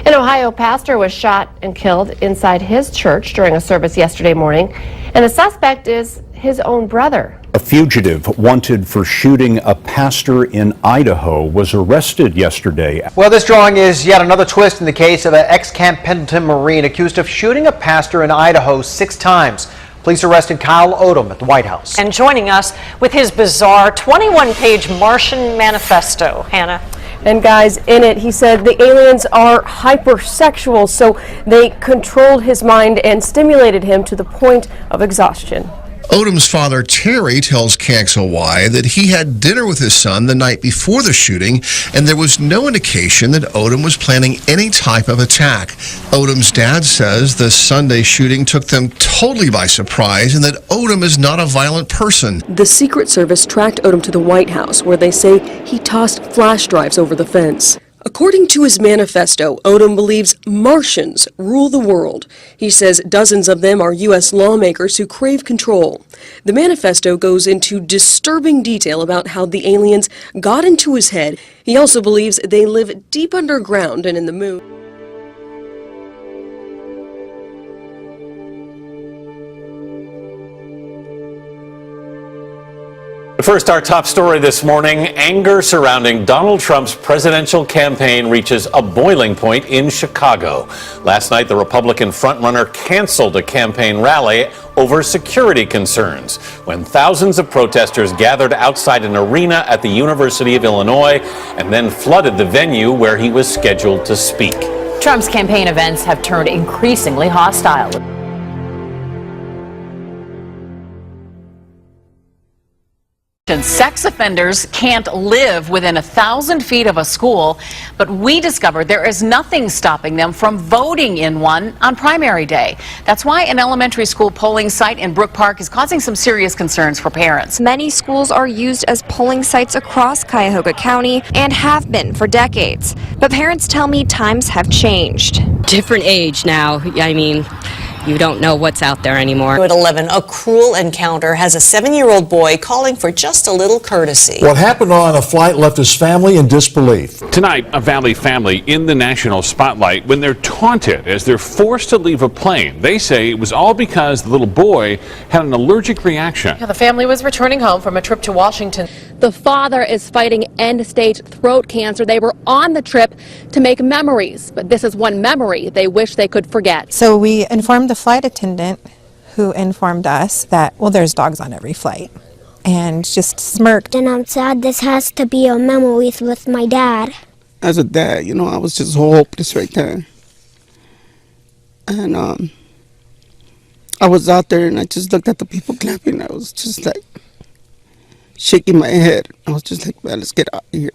[SPEAKER 42] An Ohio pastor was shot and killed inside his church during a service yesterday morning, and the suspect is his own brother.
[SPEAKER 2] A fugitive wanted for shooting a pastor in Idaho was arrested yesterday.
[SPEAKER 29] Well, this drawing is yet another twist in the case of an ex-Camp Pendleton Marine accused of shooting a pastor in Idaho 6 times. Police arrested Kyle Odom at the White House.
[SPEAKER 43] And joining us with his bizarre 21-page Martian manifesto, Hannah.
[SPEAKER 1] And guys, in it, he said the aliens are hypersexual, so they controlled his mind and stimulated him to the point of exhaustion.
[SPEAKER 3] Odom's father, Terry, tells KXLY that he had dinner with his son the night before the shooting, and there was no indication that Odom was planning any type of attack. Odom's dad says the Sunday shooting took them totally by surprise and that Odom is not a violent person.
[SPEAKER 1] The Secret Service tracked Odom to the White House, where they say he tossed flash drives over the fence. According to his manifesto, Odom believes Martians rule the world. He says dozens of them are U.S. lawmakers who crave control. The manifesto goes into disturbing detail about how the aliens got into his head. He also believes they live deep underground and in the moon.
[SPEAKER 4] First, our top story this morning, anger surrounding Donald Trump's presidential campaign reaches a boiling point in Chicago. Last night, the Republican frontrunner canceled a campaign rally over security concerns when thousands of protesters gathered outside an arena at the University of Illinois and then flooded the venue where he was scheduled to speak.
[SPEAKER 5] Trump's campaign events have turned increasingly hostile.
[SPEAKER 41] Sex offenders can't live within 1,000 feet of a school, but we discovered there is nothing stopping them from voting in one on primary day. That's why an elementary school polling site in Brook Park is causing some serious concerns for parents.
[SPEAKER 6] Many schools are used as polling sites across Cuyahoga County and have been for decades. But parents tell me times have changed.
[SPEAKER 7] Different age now. I mean, you don't know what's out there anymore.
[SPEAKER 8] At 11, a cruel encounter has a 7-year-old boy calling for just a little courtesy.
[SPEAKER 9] What happened on a flight left his family in disbelief.
[SPEAKER 39] Tonight, a Valley family in the national spotlight when they're taunted as they're forced to leave a plane. They say it was all because the little boy had an allergic reaction.
[SPEAKER 10] The family was returning home from a trip to Washington.
[SPEAKER 11] The father is fighting end-stage throat cancer. They were on the trip to make memories, but this is one memory they wish they could forget.
[SPEAKER 17] So we informed the flight attendant, who informed us that, well, there's dogs on every flight, and just smirked.
[SPEAKER 22] And I'm sad this has to be a memories with my dad.
[SPEAKER 24] As a dad, you know, I was just hopeless right there. And I was out there and I just looked at the people clapping. I was just like shaking my head. I was just like, man, let's get out of here.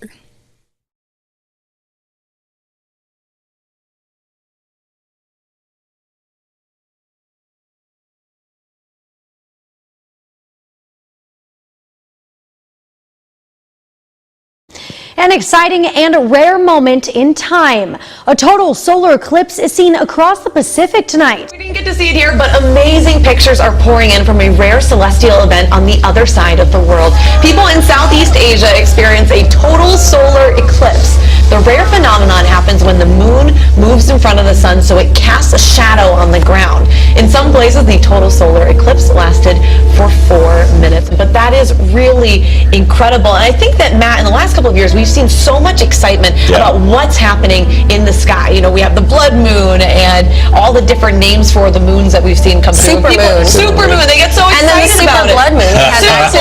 [SPEAKER 25] An exciting and a rare moment in time. A total solar eclipse is seen across the Pacific tonight.
[SPEAKER 27] We didn't get to see it here, but amazing pictures are pouring in from a rare celestial event on the other side of the world. People in Southeast Asia experience a total solar eclipse. The rare phenomenon happens when the moon moves in front of the sun, so it casts a shadow on the ground. In some places, the total solar eclipse lasted for 4 minutes, but that is really incredible. And I think that, Matt, in the last couple of years, we've seen so much excitement about what's happening in the sky. You know, we have the blood moon and all the different names for the moons that we've seen come through. Supermoon. They get so excited about it. And then the super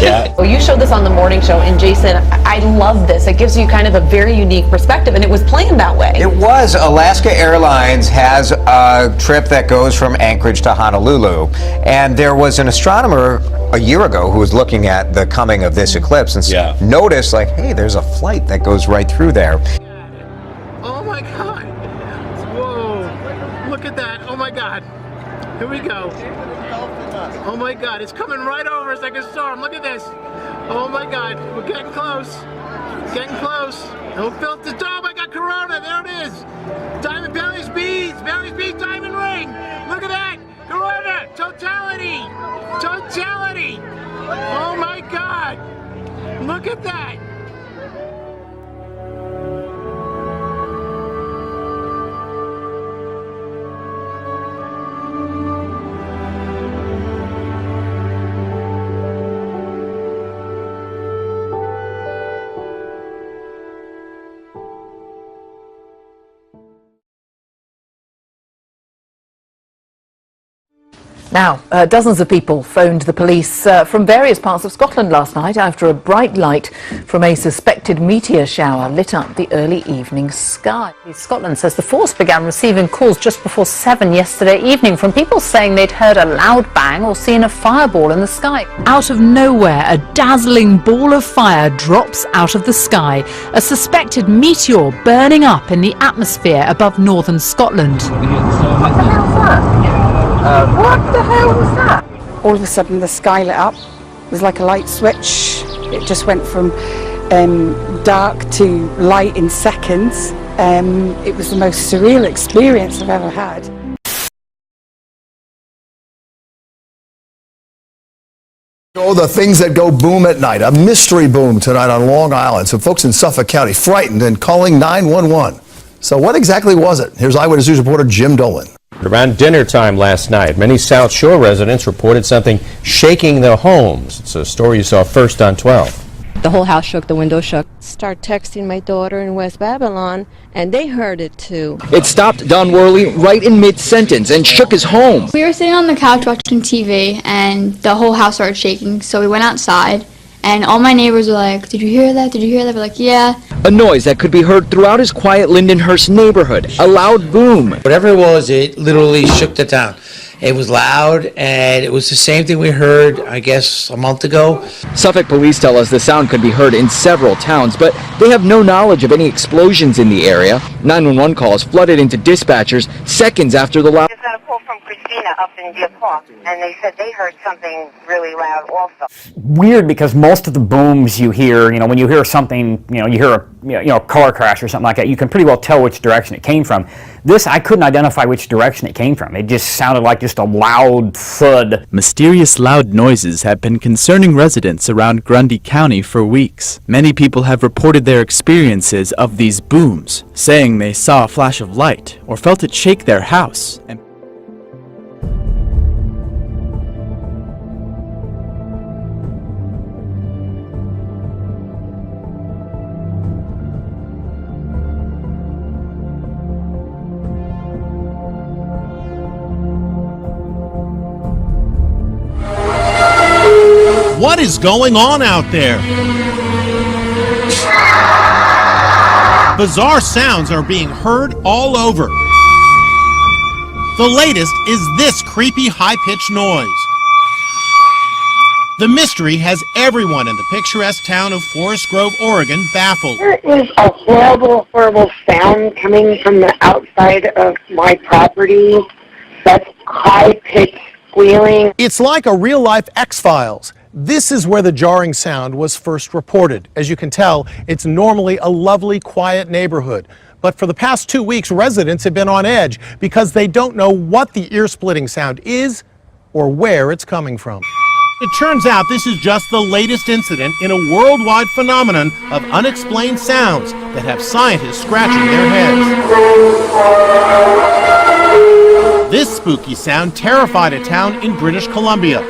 [SPEAKER 27] blood moon. Well, you showed this on the morning show, and Jason, I love this. It gives you kind of a very unique perspective, and it was planned that way.
[SPEAKER 28] It was. Alaska Airlines has a trip that goes from Anchorage to Honolulu, and there was an astronomer a year ago who was looking at the coming of this eclipse and noticed, like, hey, there's a flight that goes right through there.
[SPEAKER 30] Oh my God! Whoa! Look at that! Oh my God! Here we go! Oh my God! It's coming right over us like a storm. Look at this! Oh my God! We're getting close. Getting close. No filter. Oh my God! Corona! There it is! Diamond Bailey's Beads! Bailey's Beads Diamond Ring! Look at that! Corona! Totality! Totality! Oh my God! Look at that!
[SPEAKER 2] Now, dozens of people phoned the police from various parts of Scotland last night after a bright light from a suspected meteor shower lit up the early evening sky. Scotland says the force began receiving calls just before 7 yesterday evening from people saying they'd heard a loud bang or seen a fireball in the sky.
[SPEAKER 12] Out of nowhere, a dazzling ball of fire drops out of the sky, a suspected meteor burning up in the atmosphere above northern Scotland.
[SPEAKER 13] What the hell was that? All of a sudden the sky lit up. It was like a light switch. It just went from dark to light in seconds. It was the most surreal experience I've ever had.
[SPEAKER 9] Oh, the things that go boom at night. A mystery boom tonight on Long Island. Some folks in Suffolk County frightened and calling 911. So what exactly was it? Here's Eyewitness News reporter Jim Dolan.
[SPEAKER 14] Around dinner time last night, many South Shore residents reported something shaking their homes. It's a story you saw first on 12.
[SPEAKER 15] The whole house shook, the window shook.
[SPEAKER 16] Start texting my daughter in West Babylon, and they heard it too.
[SPEAKER 18] It stopped Don Worley right in mid-sentence and shook his home.
[SPEAKER 19] We were sitting on the couch watching TV, and the whole house started shaking, so we went outside. And all my neighbors were like, "Did you hear that? Did you hear that?" We're like, "Yeah."
[SPEAKER 18] A noise that could be heard throughout his quiet Lindenhurst neighborhood. A loud boom.
[SPEAKER 20] Whatever it was, it literally shook the town. It was loud, and it was the same thing we heard, I guess, a month ago.
[SPEAKER 18] Suffolk police tell us the sound could be heard in several towns, but they have no knowledge of any explosions in the area. 911 calls flooded into dispatchers seconds after the loud...
[SPEAKER 21] I just got a call from Christina up in Deer Park, and they said they heard something really loud also.
[SPEAKER 23] Weird, because most of the booms you hear, when you hear something, you hear a car crash or something like that, you can pretty well tell which direction it came from. This, I couldn't identify which direction it came from. It just sounded like just a loud thud.
[SPEAKER 26] Mysterious loud noises have been concerning residents around Grundy County for weeks. Many people have reported their experiences of these booms, saying they saw a flash of light or felt it shake their house.
[SPEAKER 31] What is going on out there? Bizarre sounds are being heard all over. The latest is this creepy high-pitched noise. The mystery has everyone in the picturesque town of Forest Grove, Oregon, baffled.
[SPEAKER 21] There is a horrible, horrible sound coming from the outside of my property. That's high-pitched squealing.
[SPEAKER 30] It's like a real-life X-Files. This is where the jarring sound was first reported. As you can tell, it's normally a lovely, quiet neighborhood. But for the past 2 weeks, residents have been on edge because they don't know what the ear-splitting sound is or where it's coming from. It turns out this is just the latest incident in a worldwide phenomenon of unexplained sounds that have scientists scratching their heads. This spooky sound terrified a town in British Columbia.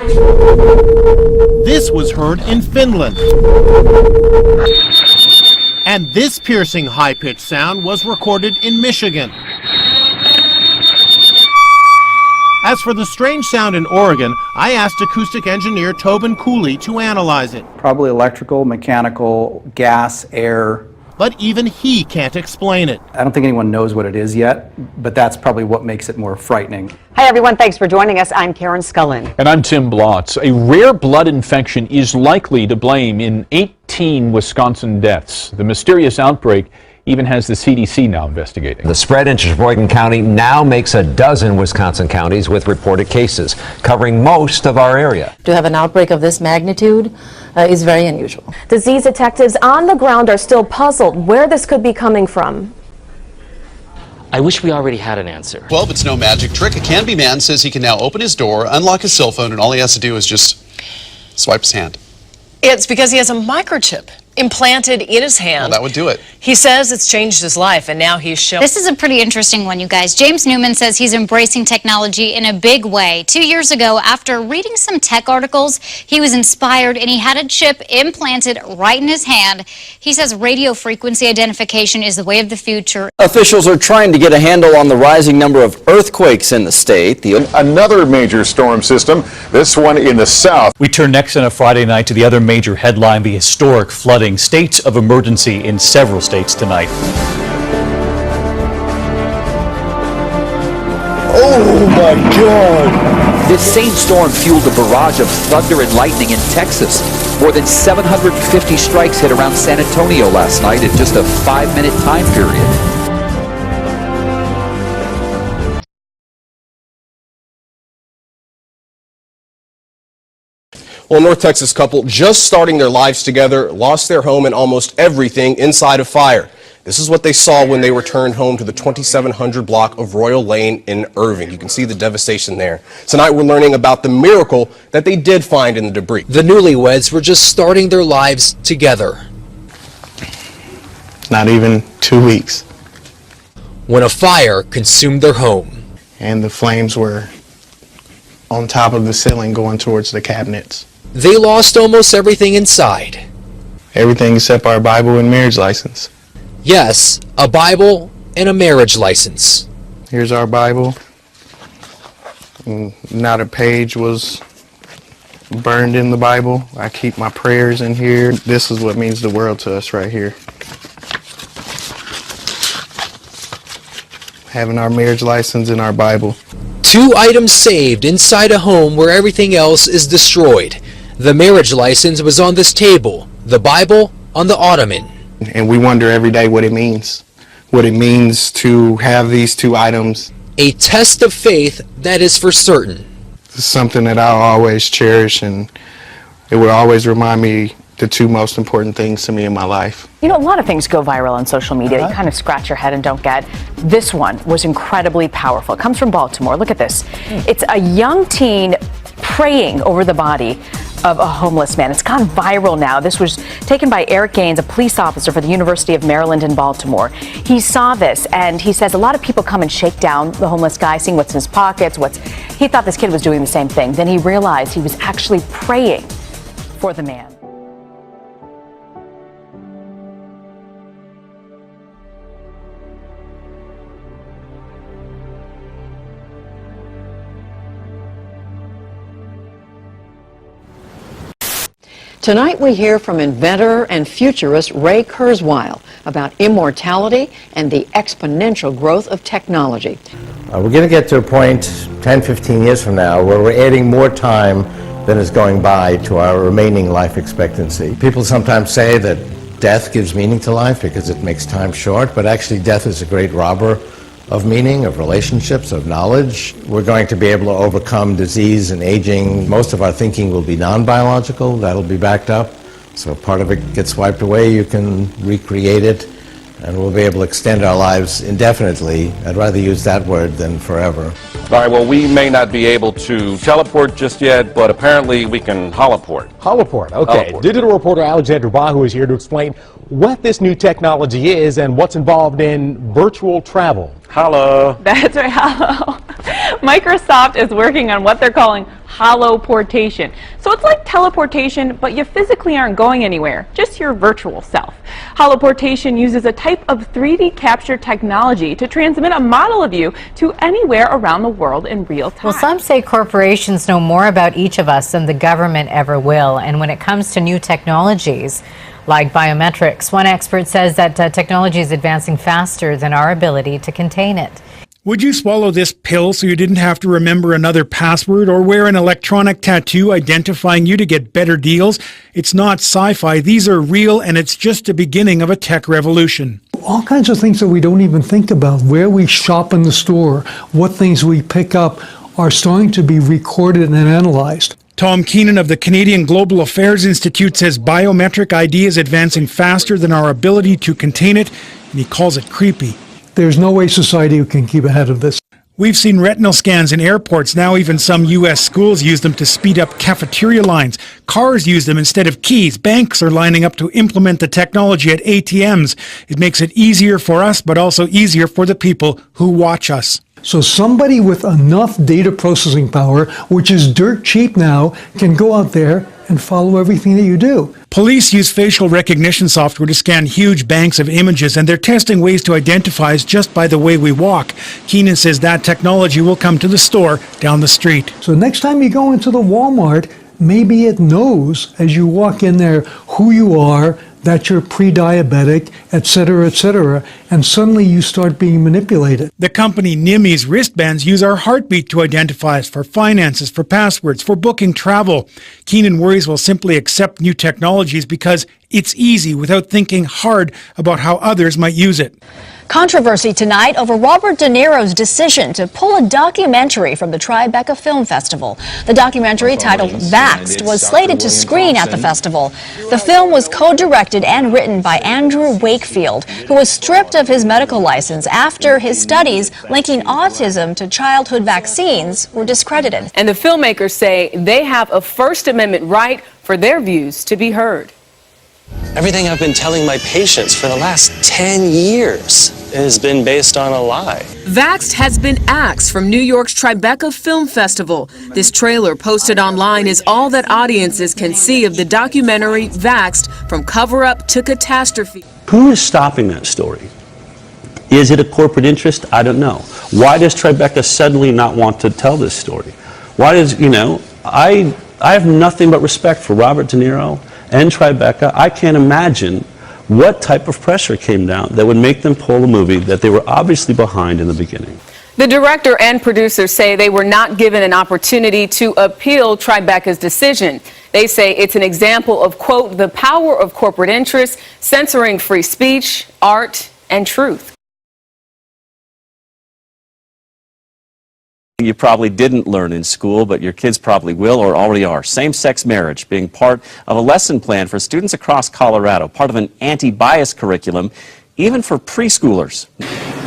[SPEAKER 30] This was heard in Finland. And this piercing high-pitched sound was recorded in Michigan. As for the strange sound in Oregon, I asked acoustic engineer Tobin Cooley to analyze it.
[SPEAKER 32] Probably electrical, mechanical, gas, air.
[SPEAKER 30] But even he can't explain it.
[SPEAKER 32] I don't think anyone knows what it is yet, but that's probably what makes it more frightening.
[SPEAKER 33] Hi everyone, thanks for joining us. I'm Karen Scullin.
[SPEAKER 39] And I'm Tim Blotz. A rare blood infection is likely to blame in 18 Wisconsin deaths. The mysterious outbreak even has the CDC now investigating.
[SPEAKER 28] The spread into Sheboygan County now makes a dozen Wisconsin counties with reported cases, covering most of our area.
[SPEAKER 34] To have an outbreak of this magnitude is very unusual.
[SPEAKER 35] Disease detectives on the ground are still puzzled where this could be coming from.
[SPEAKER 36] I wish we already had an answer.
[SPEAKER 37] Well, it's no magic trick. A Canby man says he can now open his door, unlock his cell phone, and all he has to do is just swipe his hand.
[SPEAKER 8] It's because he has a microchip
[SPEAKER 1] implanted in his hand.
[SPEAKER 37] Well, that would do it.
[SPEAKER 1] He says it's changed his life, and now he's showing.
[SPEAKER 2] This is a pretty interesting one, you guys. James Newman says he's embracing technology in a big way. 2 years ago, after reading some tech articles, he was inspired and he had a chip implanted right in his hand. He says radio frequency identification is the way of the future.
[SPEAKER 3] Officials are trying to get a handle on the rising number of earthquakes in the state.
[SPEAKER 4] Another major storm system, this one in the south.
[SPEAKER 3] We turn next on a Friday night to the other major headline, the historic flooding. States of emergency in several states tonight. Oh my God!
[SPEAKER 18] This same storm fueled a barrage of thunder and lightning in Texas. More than 750 strikes hit around San Antonio last night in just a 5-minute time period.
[SPEAKER 4] Well, a North Texas couple just starting their lives together lost their home and almost everything inside a fire. This is what they saw when they returned home to the 2700 block of Royal Lane in Irving. You can see the devastation there. Tonight we're learning about the miracle that they did find in the debris.
[SPEAKER 5] The newlyweds were just starting their lives together.
[SPEAKER 6] Not even 2 weeks.
[SPEAKER 5] When a fire consumed their home.
[SPEAKER 6] And the flames were on top of the ceiling going towards the cabinets.
[SPEAKER 5] They lost almost everything inside.
[SPEAKER 6] Everything except our Bible and marriage license.
[SPEAKER 5] Yes, a Bible and a marriage license.
[SPEAKER 6] Here's our Bible. Not a page was burned in the Bible. I keep my prayers in here. This is what means the world to us right here. Having our marriage license and our Bible.
[SPEAKER 5] 2 items saved inside a home where everything else is destroyed. The marriage license was on this table, the Bible on the ottoman.
[SPEAKER 6] And we wonder every day what it means to have these 2 items.
[SPEAKER 5] A test of faith that is for certain.
[SPEAKER 6] It's something that I'll always cherish, and it will always remind me the 2 most important things to me in my life.
[SPEAKER 33] You know, a lot of things go viral on social media that you kind of scratch your head and don't get. This one was incredibly powerful. It comes from Baltimore. Look at this. It's a young teen praying over the body of a homeless man. It's gone viral now. This was taken by Eric Gaines, a police officer for the University of Maryland in Baltimore. He saw this and he says a lot of people come and shake down the homeless guy, seeing what's in his pockets, he thought this kid was doing the same thing. Then he realized he was actually praying for the man.
[SPEAKER 7] Tonight we hear from inventor and futurist Ray Kurzweil about immortality and the exponential growth of technology.
[SPEAKER 9] We're going to get to a point 10, 15 years from now where we're adding more time than is going by to our remaining life expectancy. People sometimes say that death gives meaning to life because it makes time short, but actually death is a great robber of meaning, of relationships, of knowledge. We're going to be able to overcome disease and aging. Most of our thinking will be non-biological. That'll be backed up. So if part of it gets wiped away, you can recreate it, and we'll be able to extend our lives indefinitely. I'd rather use that word than forever.
[SPEAKER 10] All right, well, we may not be able to teleport just yet, but apparently we can holoport.
[SPEAKER 11] Holoport, okay.
[SPEAKER 10] Holoport.
[SPEAKER 11] Digital reporter Alexander Bahu is here to explain what this new technology is and what's involved in virtual travel.
[SPEAKER 10] Hello.
[SPEAKER 12] That's right, hello. Microsoft is working on what they're calling holoportation. So it's like teleportation, but you physically aren't going anywhere, just your virtual self. Holoportation uses a type of 3D capture technology to transmit a model of you to anywhere around the world in real time.
[SPEAKER 13] Well, some say corporations know more about each of us than the government ever will. And when it comes to new technologies like biometrics, one expert says that technology is advancing faster than our ability to contain it.
[SPEAKER 17] Would you swallow this pill so you didn't have to remember another password or wear an electronic tattoo identifying you to get better deals? It's not sci-fi. These are real, and it's just the beginning of a tech revolution.
[SPEAKER 22] All kinds of things that we don't even think about, where we shop in the store, what things we pick up, are starting to be recorded and analyzed.
[SPEAKER 17] Tom Keenan of the Canadian Global Affairs Institute says biometric ID is advancing faster than our ability to contain it, and he calls it creepy.
[SPEAKER 22] There's no way society can keep ahead of this.
[SPEAKER 17] We've seen retinal scans in airports. Now even some U.S. schools use them to speed up cafeteria lines. Cars use them instead of keys. Banks are lining up to implement the technology at ATMs. It makes it easier for us, but also easier for the people who watch us.
[SPEAKER 22] So somebody with enough data processing power, which is dirt cheap now, can go out there and follow everything that you do.
[SPEAKER 17] Police use facial recognition software to scan huge banks of images, and they're testing ways to identify us just by the way we walk. Keenan says that technology will come to the store down the street.
[SPEAKER 22] So next time you go into the Walmart, maybe it knows as you walk in there who you are, that you're pre-diabetic, et cetera, and suddenly you start being manipulated.
[SPEAKER 17] The company Nimi's wristbands use our heartbeat to identify us for finances, for passwords, for booking travel. Keenan worries we'll simply accept new technologies because it's easy without thinking hard about how others might use it.
[SPEAKER 14] Controversy tonight over Robert De Niro's decision to pull a documentary from the Tribeca Film Festival. The documentary, titled Vaxxed, was slated to screen at the festival. The film was co-directed and written by Andrew Wakefield, who was stripped of his medical license after his studies linking autism to childhood vaccines were discredited.
[SPEAKER 15] And the filmmakers say they have a First Amendment right for their views to be heard.
[SPEAKER 16] Everything I've been telling my patients for the last 10 years has been based on a lie.
[SPEAKER 19] Vaxxed has been axed from New York's Tribeca Film Festival. This trailer posted online is all that audiences can see of the documentary Vaxxed, from cover-up to catastrophe.
[SPEAKER 20] Who is stopping that story? Is it a corporate interest? I don't know. Why does Tribeca suddenly not want to tell this story? Why does, I have nothing but respect for Robert De Niro and Tribeca. I can't imagine what type of pressure came down that would make them pull a movie that they were obviously behind in the beginning.
[SPEAKER 15] The director and producers say they were not given an opportunity to appeal Tribeca's decision. They say it's an example of, quote, the power of corporate interests censoring free speech, art, and truth.
[SPEAKER 21] You probably didn't learn in school, but your kids probably will or already are. Same-sex marriage being part of a lesson plan for students across Colorado, part of an anti-bias curriculum, even for preschoolers.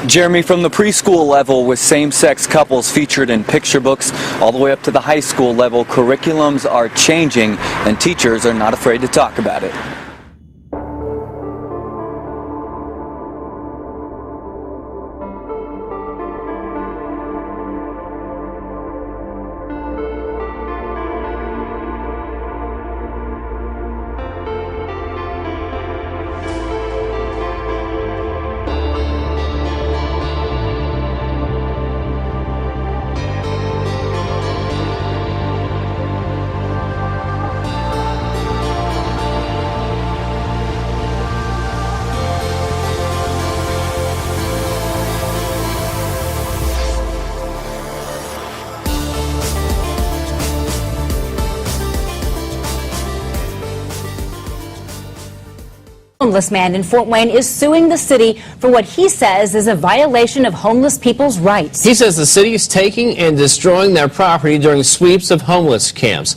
[SPEAKER 23] Jeremy, from the preschool level with same-sex couples featured in picture books all the way up to the high school level, curriculums are changing and teachers are not afraid to talk about it.
[SPEAKER 24] Homeless man in Fort Wayne is suing the city for what he says is a violation of homeless people's rights.
[SPEAKER 25] He says the city is taking and destroying their property during sweeps of homeless camps.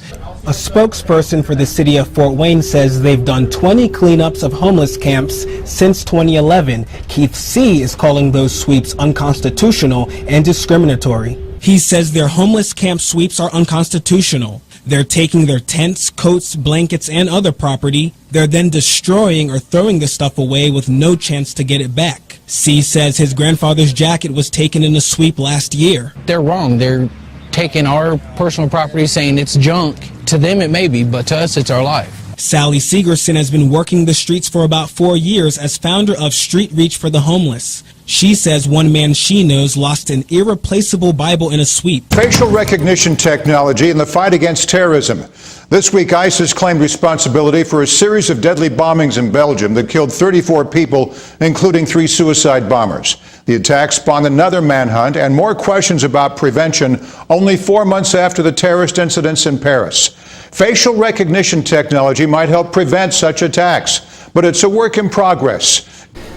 [SPEAKER 26] A spokesperson for the city of Fort Wayne says they've done 20 cleanups of homeless camps since 2011. Keith C. is calling those sweeps unconstitutional and discriminatory. He says their homeless camp sweeps are unconstitutional. They're taking their tents, coats, blankets, and other property. They're then destroying or throwing the stuff away with no chance to get it back. C says his grandfather's jacket was taken in a sweep last year.
[SPEAKER 27] They're wrong. They're taking our personal property, saying it's junk. To them it may be, but to us it's our life.
[SPEAKER 26] Sally Segerson has been working the streets for about 4 years as founder of Street Reach for the Homeless. She says one man she knows lost an irreplaceable Bible in a sweep.
[SPEAKER 28] Facial recognition technology in the fight against terrorism. This week, ISIS claimed responsibility for a series of deadly bombings in Belgium that killed 34 people, including 3 suicide bombers. The attack spawned another manhunt and more questions about prevention only 4 months after the terrorist incidents in Paris. Facial recognition technology might help prevent such attacks, but it's a work in progress.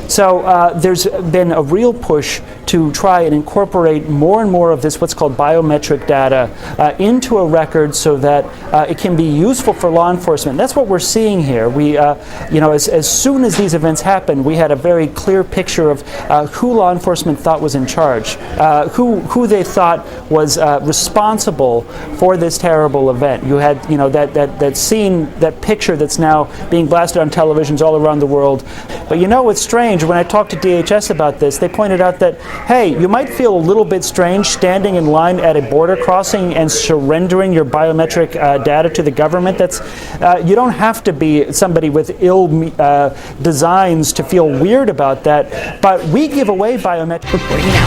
[SPEAKER 1] So there's been a real push to try and incorporate more and more of this, what's called biometric data, into a record so that it can be useful for law enforcement. That's what we're seeing here. We, as soon as these events happened, we had a very clear picture of who law enforcement thought was in charge, who they thought was responsible for this terrible event. You had, that scene, that picture that's now being blasted on televisions all around the world. But what's strange, when I talked to DHS about this, they pointed out that, hey, you might feel a little bit strange standing in line at a border crossing and surrendering your biometric data to the government. That's you don't have to be somebody with ill designs to feel weird about that, but we give away biometric.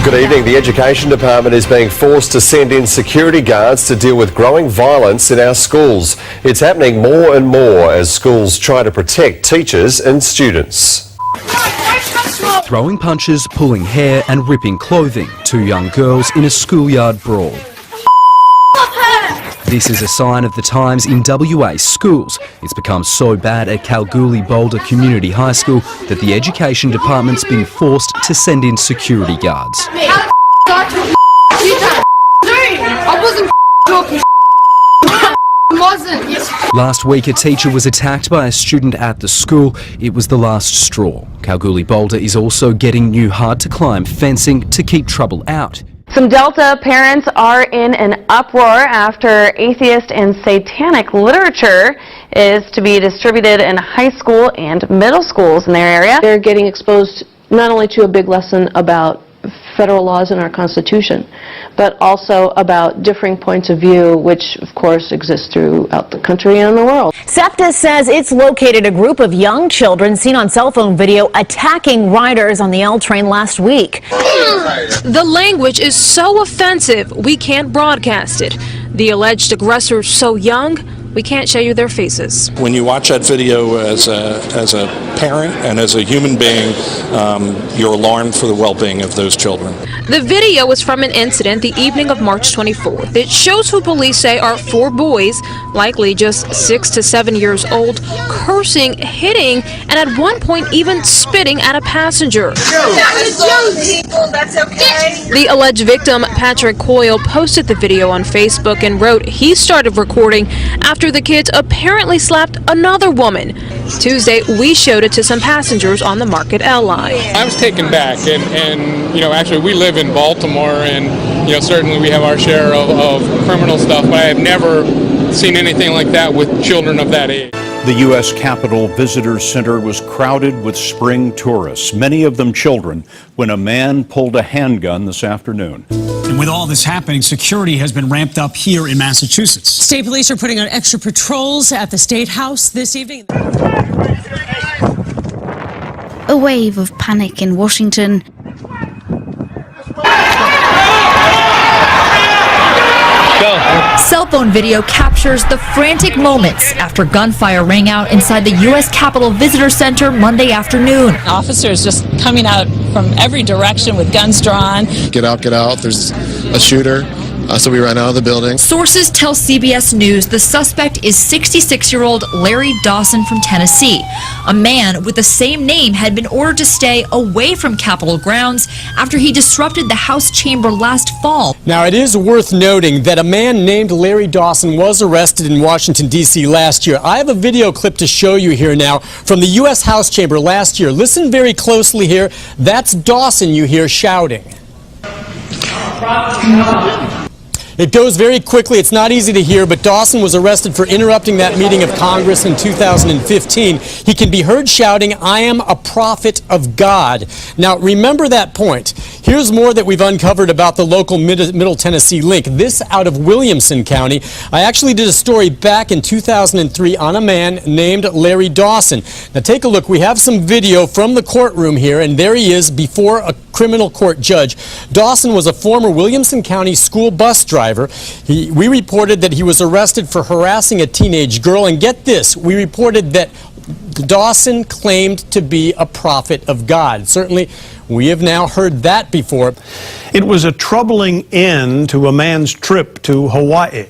[SPEAKER 2] Good evening. The Education Department is being forced to send in security guards to deal with growing violence in our schools. It's happening more and more as schools try to protect teachers and students.
[SPEAKER 3] Throwing punches, pulling hair and ripping clothing. Two young girls in a schoolyard brawl. This is a sign of the times in WA schools. It's become so bad at Kalgoorlie Boulder Community High School that the Education Department's been forced to send in security guards.
[SPEAKER 4] I wasn't talking.
[SPEAKER 3] Last week, a teacher was attacked by a student at the school. It was the last straw. Kalgoorlie Boulder is also getting new hard-to-climb fencing to keep trouble out.
[SPEAKER 5] Some Delta parents are in an uproar after atheist and satanic literature is to be distributed in high school and middle schools in their area.
[SPEAKER 6] They're getting exposed not only to a big lesson about federal laws in our Constitution, but also about differing points of view, which of course exist throughout the country and the world.
[SPEAKER 24] SEPTA says it's located a group of young children seen on cell phone video attacking riders on the L train last week.
[SPEAKER 8] The language is so offensive, we can't broadcast it. The alleged aggressors so young, we can't show you their faces.
[SPEAKER 18] When you watch that video as a parent and as a human being, you're alarmed for the well-being of those children.
[SPEAKER 8] The video was from an incident the evening of March 24th. It shows who police say are 4 boys, likely just 6 to 7 years old, cursing, hitting, and at one point even spitting at a passenger.
[SPEAKER 4] That's okay.
[SPEAKER 8] The alleged victim, Patrick Coyle, posted the video on Facebook and wrote he started recording after the kids apparently slapped another woman. Tuesday, we showed it to some passengers on the Market L line.
[SPEAKER 29] I was taken back, and actually we live in Baltimore, and certainly we have our share of criminal stuff, but I have never seen anything like that with children of that age.
[SPEAKER 30] The U.S. Capitol Visitor Center was crowded with spring tourists, many of them children, when a man pulled a handgun this afternoon.
[SPEAKER 31] And with all this happening, security has been ramped up here in Massachusetts.
[SPEAKER 32] State police are putting on extra patrols at the State House this evening.
[SPEAKER 33] A wave of panic in Washington.
[SPEAKER 34] Cell phone video captures the frantic moments after gunfire rang out inside the U.S. Capitol Visitor Center Monday afternoon.
[SPEAKER 32] Officers just coming out from every direction with guns drawn.
[SPEAKER 35] Get out, there's a shooter. So we ran out of the building.
[SPEAKER 34] Sources tell CBS News the suspect is 66-year-old Larry Dawson from Tennessee. A man with the same name had been ordered to stay away from Capitol grounds after he disrupted the House chamber last fall.
[SPEAKER 26] Now, it is worth noting that a man named Larry Dawson was arrested in Washington, D.C. last year. I have a video clip to show you here now from the U.S. House chamber last year. Listen very closely here. That's Dawson you hear shouting. It goes very quickly. It's not easy to hear, but Dawson was arrested for interrupting that meeting of Congress in 2015. He can be heard shouting, "I am a prophet of God." Now, remember that point. Here's more that we've uncovered about the local Middle Tennessee link. This out of Williamson County. I actually did a story back in 2003 on a man named Larry Dawson. Now, take a look. We have some video from the courtroom here, and there he is before a criminal court judge. Dawson was a former Williamson County school bus driver. We reported that he was arrested for harassing a teenage girl, and get this, we reported that Dawson claimed to be a prophet of God. Certainly, we have now heard that before.
[SPEAKER 30] It was a troubling end to a man's trip to Hawaii.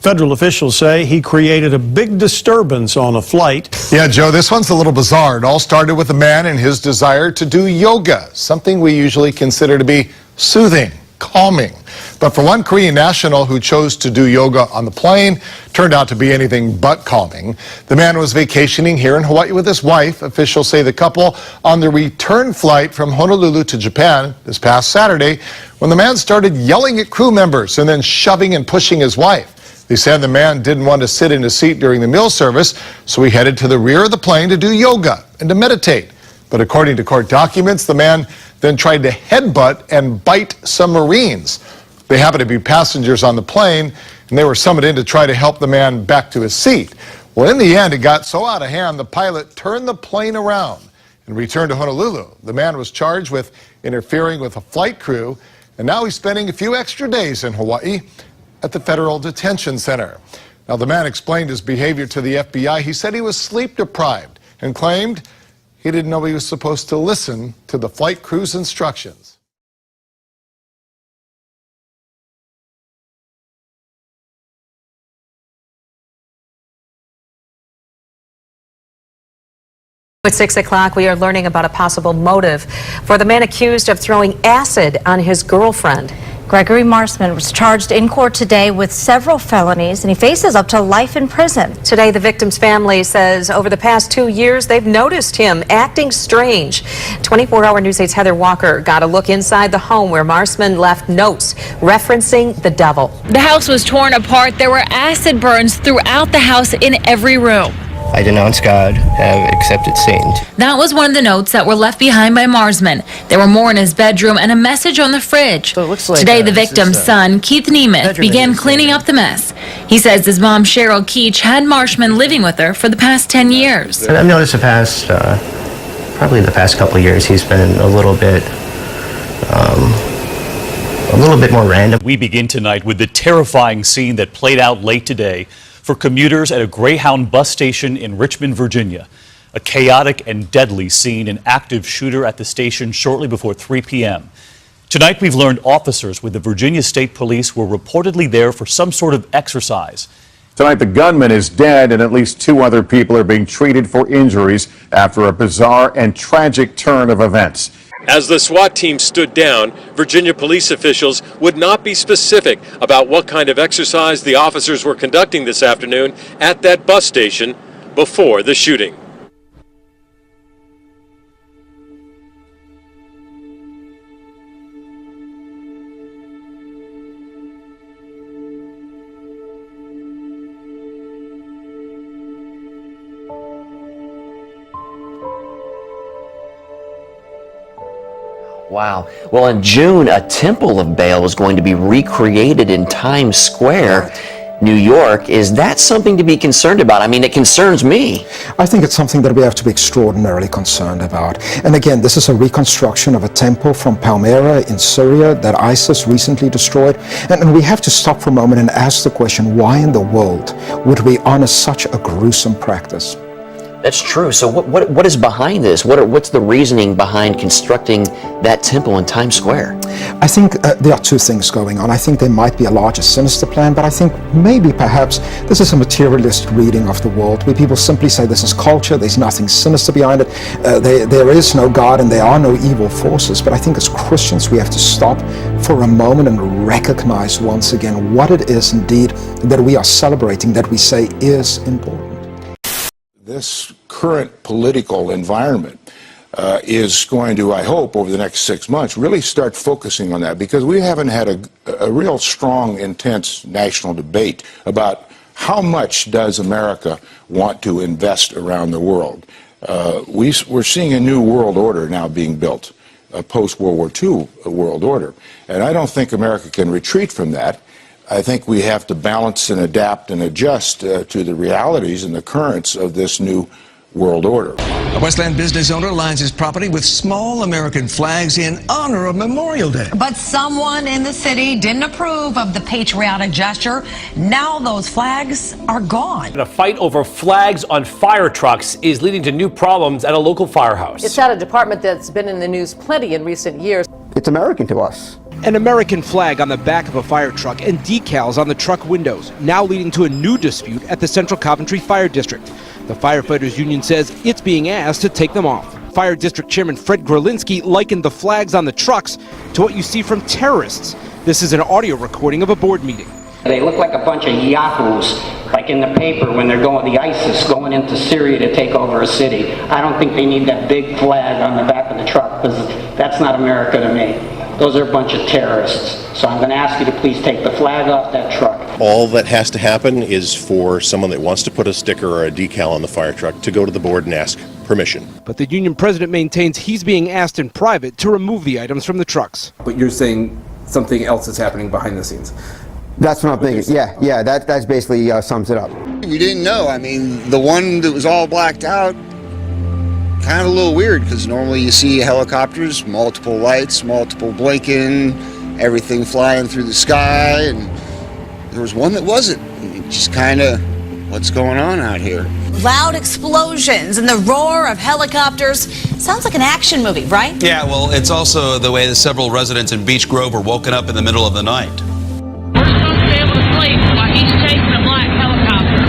[SPEAKER 7] Federal officials say he created a big disturbance on a flight.
[SPEAKER 9] Yeah, Joe, this one's a little bizarre. It all started with a man and his desire to do yoga, something we usually consider to be soothing, calming. But for one Korean national who chose to do yoga on the plane, turned out to be anything but calming. The man was vacationing here in Hawaii with his wife. Officials say the couple on the return flight from Honolulu to Japan this past Saturday, when the man started yelling at crew members and then shoving and pushing his wife. They said the man didn't want to sit in his seat during the meal service, so he headed to the rear of the plane to do yoga and to meditate. But according to court documents, the man then tried to headbutt and bite some Marines. They happened to be passengers on the plane, and they were summoned in to try to help the man back to his seat. Well, in the end, it got so out of hand, the pilot turned the plane around and returned to Honolulu. The man was charged with interfering with a flight crew, and now he's spending a few extra days in Hawaii at the Federal Detention Center. Now, the man explained his behavior to the FBI. He said he was sleep deprived and claimed he didn't know he was supposed to listen to the flight crew's instructions.
[SPEAKER 10] At 6 o'clock, we are learning about a possible motive for the man accused of throwing acid on his girlfriend.
[SPEAKER 34] Gregory Marsman was charged in court today with several felonies, and he faces up to life in prison.
[SPEAKER 10] Today, the victim's family says over the past 2 years, they've noticed him acting strange. 24-hour News 8's Heather Walker got a look inside the home where Marsman left notes referencing the devil.
[SPEAKER 34] The house was torn apart. There were acid burns throughout the house in every room.
[SPEAKER 11] I denounce God, have accepted Satan.
[SPEAKER 34] That was one of the notes that were left behind by Marsman. There were more in his bedroom and a message on the fridge.
[SPEAKER 11] So it looks like,
[SPEAKER 34] Today, the victim's son, Keith Nemeth, began cleaning up the mess. He says his mom, Cheryl Keach, had Marsman living with her for the past 10 years.
[SPEAKER 11] I've noticed probably the past couple of years, he's been a little bit more random.
[SPEAKER 12] We begin tonight with the terrifying scene that played out late today for commuters at a Greyhound bus station in Richmond, Virginia. A chaotic and deadly scene, an active shooter at the station shortly before 3 p.m. Tonight, we've learned officers with the Virginia State Police were reportedly there for some sort of exercise.
[SPEAKER 13] Tonight, the gunman is dead and at least 2 other people are being treated for injuries after a bizarre and tragic turn of events.
[SPEAKER 14] As the SWAT team stood down, Virginia police officials would not be specific about what kind of exercise the officers were conducting this afternoon at that bus station before the shooting.
[SPEAKER 15] Wow. Well, in June, a temple of Baal was going to be recreated in Times Square, New York. Is that something to be concerned about? I mean, it concerns me.
[SPEAKER 16] I think it's something that we have to be extraordinarily concerned about. And again, this is a reconstruction of a temple from Palmyra in Syria that ISIS recently destroyed. And we have to stop for a moment and ask the question, why in the world would we honor such a gruesome practice?
[SPEAKER 15] That's true. So what is behind this? What's the reasoning behind constructing that temple in Times Square?
[SPEAKER 16] I think there are 2 things going on. I think there might be a larger sinister plan, but I think maybe perhaps this is a materialist reading of the world where people simply say this is culture, there's nothing sinister behind it, there is no God and there are no evil forces. But I think as Christians we have to stop for a moment and recognize once again what it is indeed that we are celebrating, that we say is important.
[SPEAKER 17] This current political environment is going to, I hope, over the next 6 months, really start focusing on that, because we haven't had a real strong, intense national debate about how much does America want to invest around the world. We're seeing a new world order now being built, a post-World War II world order, and I don't think America can retreat from that. I think we have to balance and adapt and adjust to the realities and the currents of this new world order.
[SPEAKER 19] A Westland business owner lines his property with small American flags in honor of Memorial Day.
[SPEAKER 20] But someone in the city didn't approve of the patriotic gesture. Now those flags are gone.
[SPEAKER 21] A fight over flags on fire trucks is leading to new problems at a local firehouse.
[SPEAKER 22] It's at a department that's been in the news plenty in recent years.
[SPEAKER 23] It's American to us.
[SPEAKER 26] An American flag on the back of a fire truck and decals on the truck windows, now leading to a new dispute at the Central Coventry Fire District. The Firefighters Union says it's being asked to take them off. Fire District Chairman Fred Grolinski likened the flags on the trucks to what you see from terrorists. This is an audio recording of a board meeting.
[SPEAKER 1] They look like a bunch of yahoos, like in the paper when they're the ISIS going into Syria to take over a city. I don't think they need that big flag on the back of the truck, because that's not America to me. Those are a bunch of terrorists. So I'm going to ask you to please take the flag off that truck.
[SPEAKER 2] All that has to happen is for someone that wants to put a sticker or a decal on the fire truck to go to the board and ask permission.
[SPEAKER 26] But the union president maintains he's being asked in private to remove the items from the trucks.
[SPEAKER 3] But you're saying something else is happening behind the scenes?
[SPEAKER 4] That's what I'm thinking. Yeah, that's basically sums it up.
[SPEAKER 5] We didn't know. I mean, the one that was all blacked out, kind of a little weird, because normally you see helicopters, multiple lights, multiple blinking, everything flying through the sky, and there was one that wasn't. Just kind of, what's going on out here?
[SPEAKER 20] Loud explosions and the roar of helicopters. Sounds like an action movie, right?
[SPEAKER 6] Yeah, well, it's also the way that several residents in Beech Grove were woken up in the middle of the night.
[SPEAKER 32] We're supposed to be able to sleep while he's chasing a black helicopter.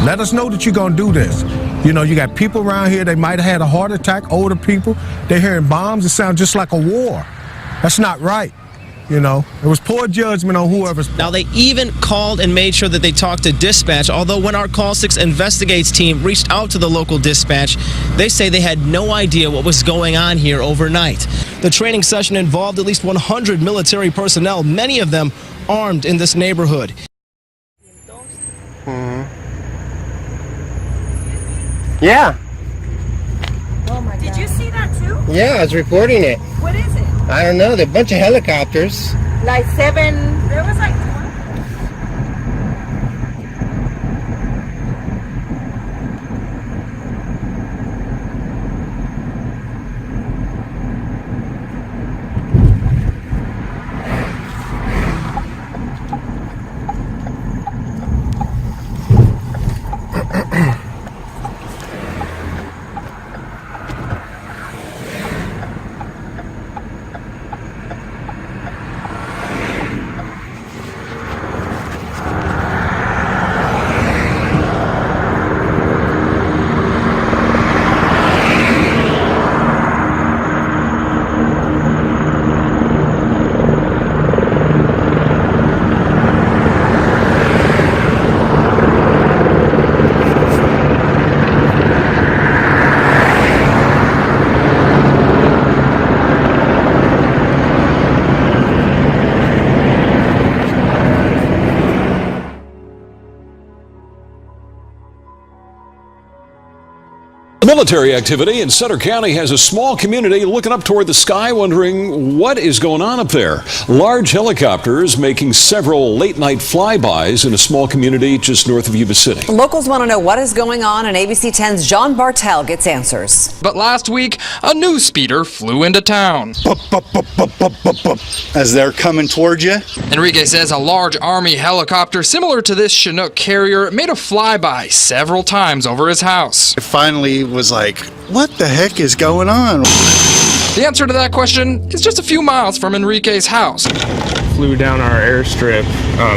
[SPEAKER 8] Let us know that you're going to do this. You know, you got people around here, they might have had a heart attack, older people. They're hearing bombs. It sounds just like a war. That's not right. You know, it was poor judgment on whoever's.
[SPEAKER 18] Now, they even called and made sure that they talked to dispatch, although when our Call 6 Investigates team reached out to the local dispatch, they say they had no idea what was going on here overnight. The training session involved at least 100 military personnel, many of them armed in this neighborhood.
[SPEAKER 22] Yeah.
[SPEAKER 20] Oh my God. Did you see that too?
[SPEAKER 22] Yeah, I was reporting it.
[SPEAKER 20] What is it?
[SPEAKER 22] I don't know. They're a bunch of helicopters.
[SPEAKER 20] Like 7. There was like 20.
[SPEAKER 23] Military activity in Sutter County has a small community looking up toward the sky wondering what is going on up there. Large helicopters making several late-night flybys in a small community just north of Yuba City.
[SPEAKER 24] Locals want to know what is going on, and ABC 10's John Bartel gets answers.
[SPEAKER 25] But last week, a new speeder flew into town.
[SPEAKER 27] As they're coming towards you.
[SPEAKER 25] Enrique says a large Army helicopter similar to this Chinook carrier made a flyby several times over his house.
[SPEAKER 27] It finally was like, what the heck is going on?
[SPEAKER 25] The answer to that question is just a few miles from Enrique's house.
[SPEAKER 26] Flew down our airstrip,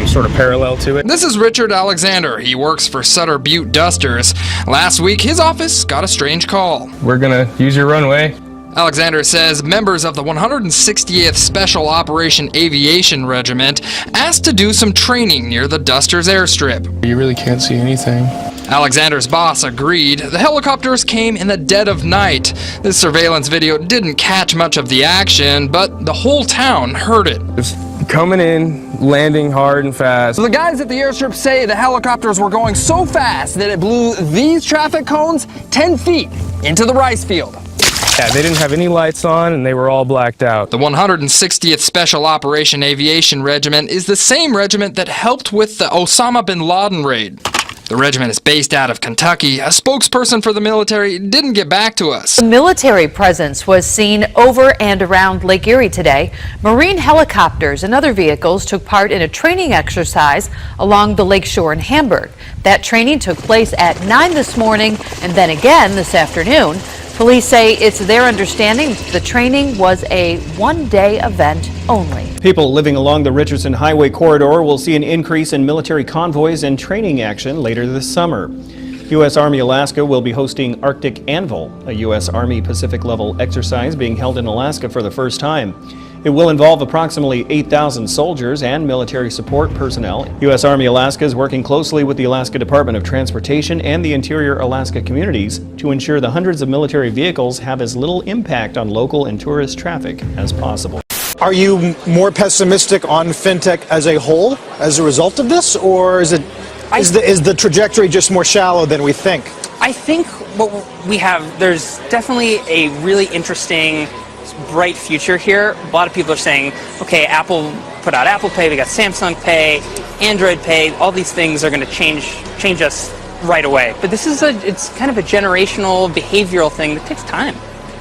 [SPEAKER 26] sort of parallel to it.
[SPEAKER 25] This is Richard Alexander. He works for Sutter Butte Dusters. Last week, his office got a strange call.
[SPEAKER 26] We're gonna use your runway.
[SPEAKER 25] Alexander says members of the 160th Special Operation Aviation Regiment asked to do some training near the Dusters airstrip.
[SPEAKER 27] You really can't see anything.
[SPEAKER 25] Alexander's boss agreed. The helicopters came in the dead of night. This surveillance video didn't catch much of the action, but the whole town heard it.
[SPEAKER 26] Just coming in, landing hard and fast.
[SPEAKER 25] The guys at the airstrip say the helicopters were going so fast that it blew these traffic cones 10 feet into the rice field.
[SPEAKER 26] Yeah, they didn't have any lights on and they were all blacked out.
[SPEAKER 25] The 160th Special Operation Aviation Regiment is the same regiment that helped with the Osama bin Laden raid. The regiment is based out of Kentucky. A spokesperson for the military didn't get back to us.
[SPEAKER 10] The military presence was seen over and around Lake Erie today. Marine helicopters and other vehicles took part in a training exercise along the lakeshore in Hamburg. That training took place at 9 this morning and then again this afternoon.
[SPEAKER 7] Police say it's their understanding the training was a one-day event only.
[SPEAKER 9] People living along the Richardson Highway corridor will see an increase in military convoys and training action later this summer. U.S. Army Alaska will be hosting Arctic Anvil, a U.S. Army Pacific-level exercise being held in Alaska for the first time. It will involve approximately 8,000 soldiers and military support personnel. U.S. Army Alaska is working closely with the Alaska Department of Transportation and the Interior Alaska communities to ensure the hundreds of military vehicles have as little impact on local and tourist traffic as possible.
[SPEAKER 11] Are you more pessimistic on fintech as a whole as a result of this, or is the trajectory just more shallow than we think?
[SPEAKER 12] I think what we have, there's definitely a really interesting, bright future here. A lot of people are saying, okay, Apple put out Apple Pay, we got Samsung Pay, Android Pay, all these things are going to change us right away. But this is it's kind of a generational, behavioral thing that takes time.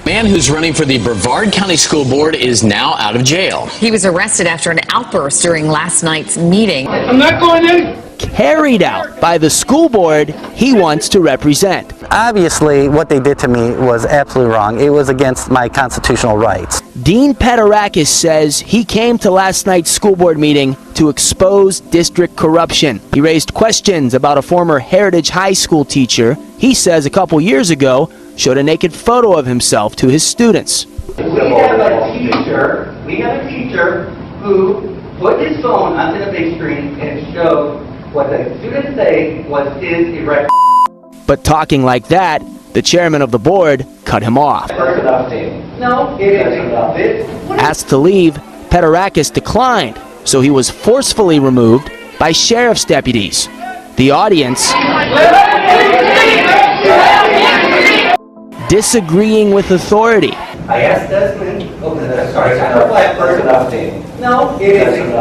[SPEAKER 13] The man who's running for the Brevard County School Board is now out of jail.
[SPEAKER 24] He was arrested after an outburst during last night's meeting.
[SPEAKER 14] I'm not going in. Carried out by the school board he wants to represent.
[SPEAKER 15] Obviously, what they did to me was absolutely wrong. It was against my constitutional rights.
[SPEAKER 14] Dean Petarakis says he came to last night's school board meeting to expose district corruption. He raised questions about a former Heritage High School teacher he says a couple years ago showed a naked photo of himself to his students.
[SPEAKER 1] We have a teacher who put his phone onto the big screen and showed what the students say was his erect.
[SPEAKER 14] But talking like that, the chairman of the board cut him off.
[SPEAKER 1] No, it isn't.
[SPEAKER 14] Asked to leave, Petarakis declined, so he was forcefully removed by sheriff's deputies. The audience disagreeing with authority.
[SPEAKER 1] I asked Desmond, sorry, I don't like person. No, it isn't.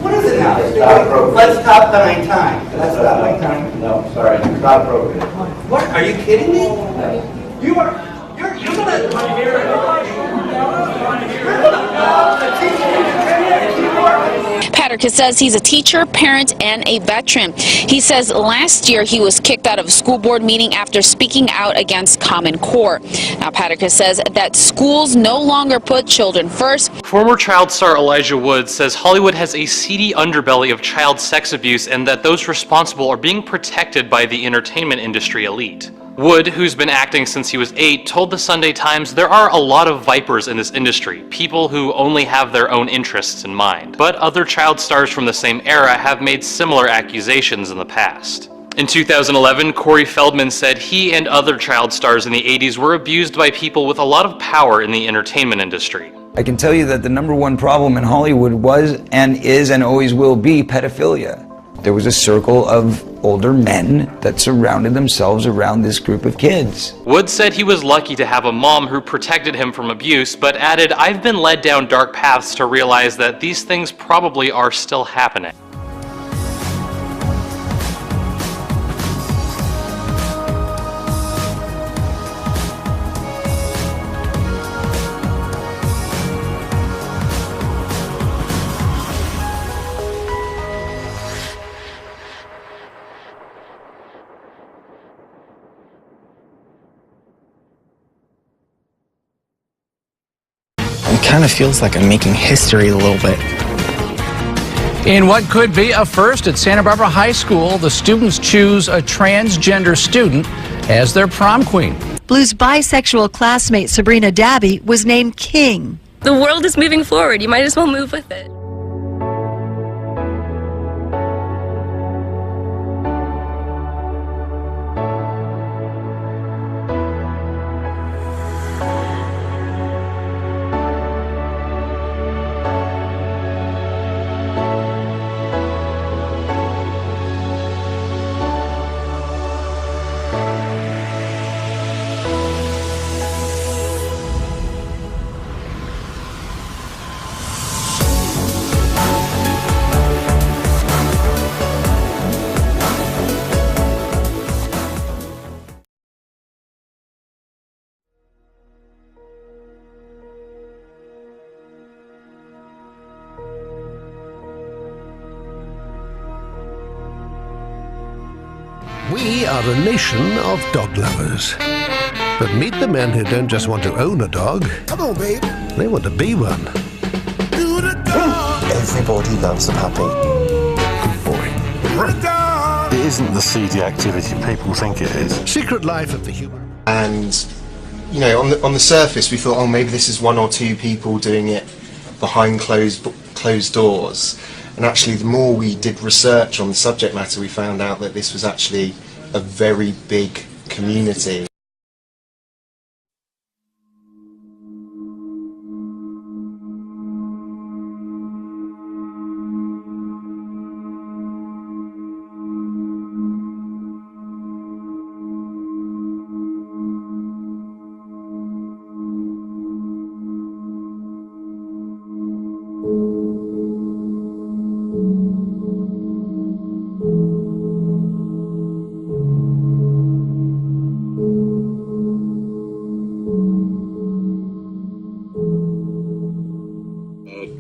[SPEAKER 1] What is it now? Let's stop buying time. Let's stop buying time. No, sorry, it's not appropriate. What? Are you kidding me? You're
[SPEAKER 32] Petarakis says he's a teacher, parent, and a veteran. He says last year he was kicked out of a school board meeting after speaking out against Common Core. Now, Petarakis says that schools no longer put children first.
[SPEAKER 16] Former child star Elijah Wood says Hollywood has a seedy underbelly of child sex abuse and that those responsible are being protected by the entertainment industry elite. Wood, who's been acting since he was 8, told the Sunday Times there are a lot of vipers in this industry, people who only have their own interests in mind. But other child stars from the same era have made similar accusations in the past. In 2011, Corey Feldman said he and other child stars in the 80s were abused by people with a lot of power in the entertainment industry.
[SPEAKER 28] I can tell you that the #1 problem in Hollywood was and is and always will be pedophilia. There was a circle of older men that surrounded themselves around this group of kids.
[SPEAKER 16] Wood said he was lucky to have a mom who protected him from abuse, but added, "I've been led down dark paths to realize that these things probably are still happening."
[SPEAKER 29] It kind of feels like I'm making history a little bit.
[SPEAKER 30] In what could be a first at Santa Barbara High School, the students choose a transgender student as their prom queen.
[SPEAKER 31] Blue's bisexual classmate Sabrina Dabby was named King.
[SPEAKER 33] The world is moving forward. You might as well move with it.
[SPEAKER 34] We are a nation of dog lovers.
[SPEAKER 2] But meet the men who don't just want to own a dog. Come on, babe. They want to be one.
[SPEAKER 3] Everybody loves a puppy.
[SPEAKER 2] Good boy.
[SPEAKER 3] It isn't the seedy activity people think it is.
[SPEAKER 2] Secret life of the human.
[SPEAKER 4] And, you know, on the surface we thought, oh, maybe this is one or two people doing it behind closed doors. And actually, the more we did research on the subject matter, we found out that this was actually a very big community.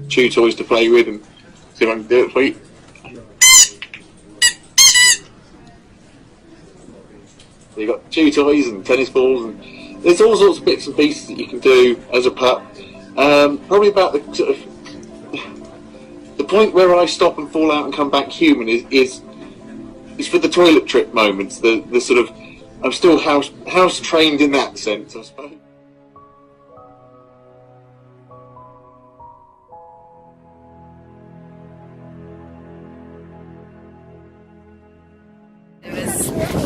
[SPEAKER 5] Chew toys to play with and see if I can do it for you. So you've got chew toys and tennis balls, and there's all sorts of bits and pieces that you can do as a pup. Probably about the sort of the point where I stop and fall out and come back human is for the toilet trip moments. The sort of I'm still house trained in that sense, I suppose.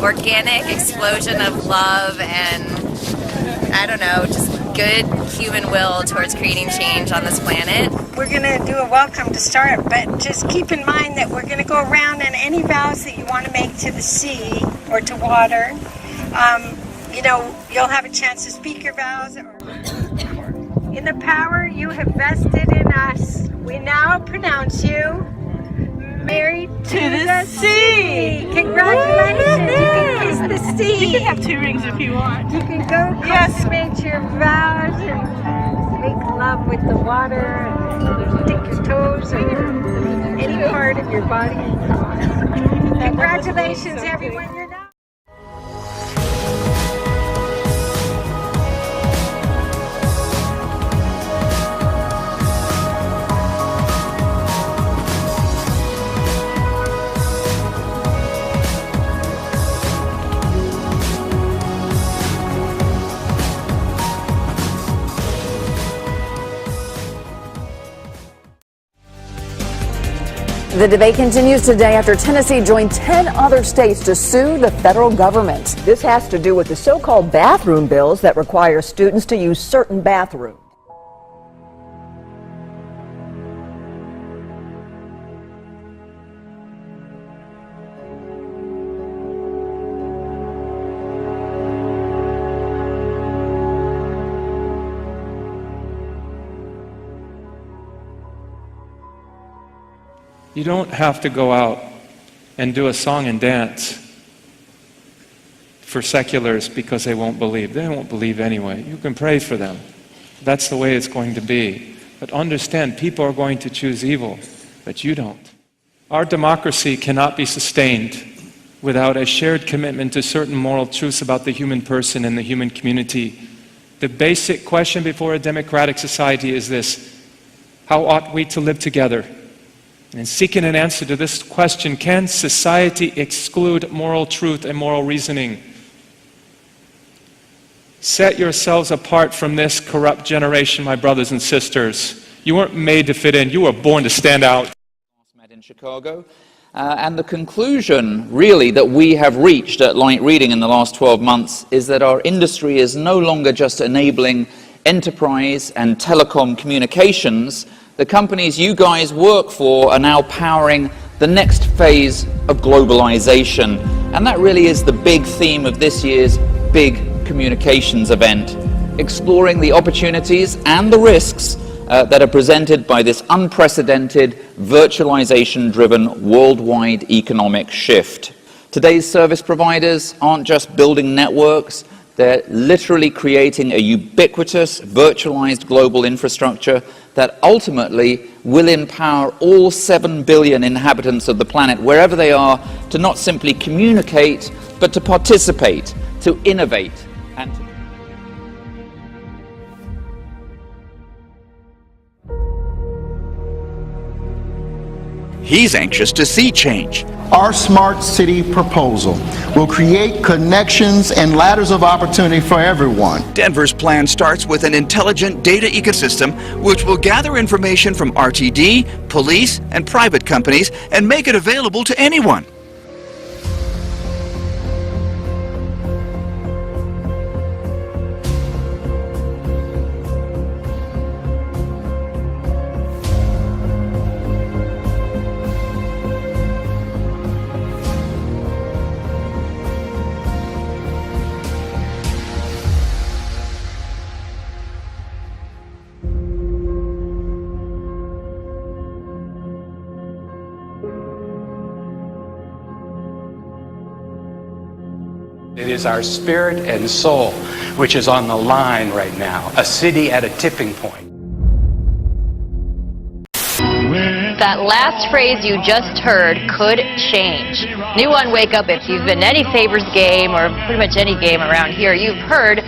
[SPEAKER 6] Organic explosion of love and, I don't know, just good human will towards creating change on this planet.
[SPEAKER 8] We're going to do a welcome to start, but just keep in mind that we're going to go around, and any vows that you want to make to the sea or to water, you know, you'll have a chance to speak your vows. In the power you have vested in us, we now pronounce you married to the sea. Congratulations. You can kiss the sea.
[SPEAKER 33] You can have 2 rings if you want.
[SPEAKER 8] You can go consummate your vows and make love with the water and stick your toes or any part of your body. Congratulations, everyone. You're now.
[SPEAKER 17] The debate continues today after Tennessee joined 10 other states to sue the federal government.
[SPEAKER 18] This has to do with the so-called bathroom bills that require students to use certain bathrooms.
[SPEAKER 19] You don't have to go out and do a song and dance for seculars because they won't believe. They won't believe anyway. You can pray for them. That's the way it's going to be. But understand, people are going to choose evil, but you don't. Our democracy cannot be sustained without a shared commitment to certain moral truths about the human person and the human community. The basic question before a democratic society is this: how ought we to live together? And in seeking an answer to this question, can society exclude moral truth and moral reasoning? Set yourselves apart from this corrupt generation, my brothers and sisters. You weren't made to fit in, you were born to stand out.
[SPEAKER 20] In Chicago. And the conclusion, really, that we have reached at Light Reading in the last 12 months is that our industry is no longer just enabling enterprise and telecom communications. The companies you guys work for are now powering the next phase of globalization. And that really is the big theme of this year's big communications event, exploring the opportunities and the risks that are presented by this unprecedented, virtualization-driven worldwide economic shift. Today's service providers aren't just building networks, they're literally creating a ubiquitous, virtualized global infrastructure that ultimately will empower all 7 billion inhabitants of the planet, wherever they are, to not simply communicate, but to participate, to innovate, and to
[SPEAKER 7] he's anxious to see change.
[SPEAKER 9] Our smart city proposal will create connections and ladders of opportunity for everyone.
[SPEAKER 7] Denver's plan starts with an intelligent data ecosystem which will gather information from RTD, police, and private companies and make it available to anyone.
[SPEAKER 10] It is our spirit and soul which is on the line right now, a city at a tipping point.
[SPEAKER 11] That last phrase you just heard could change. New on Wake Up, if you've been to any Favors game or pretty much any game around here, you've heard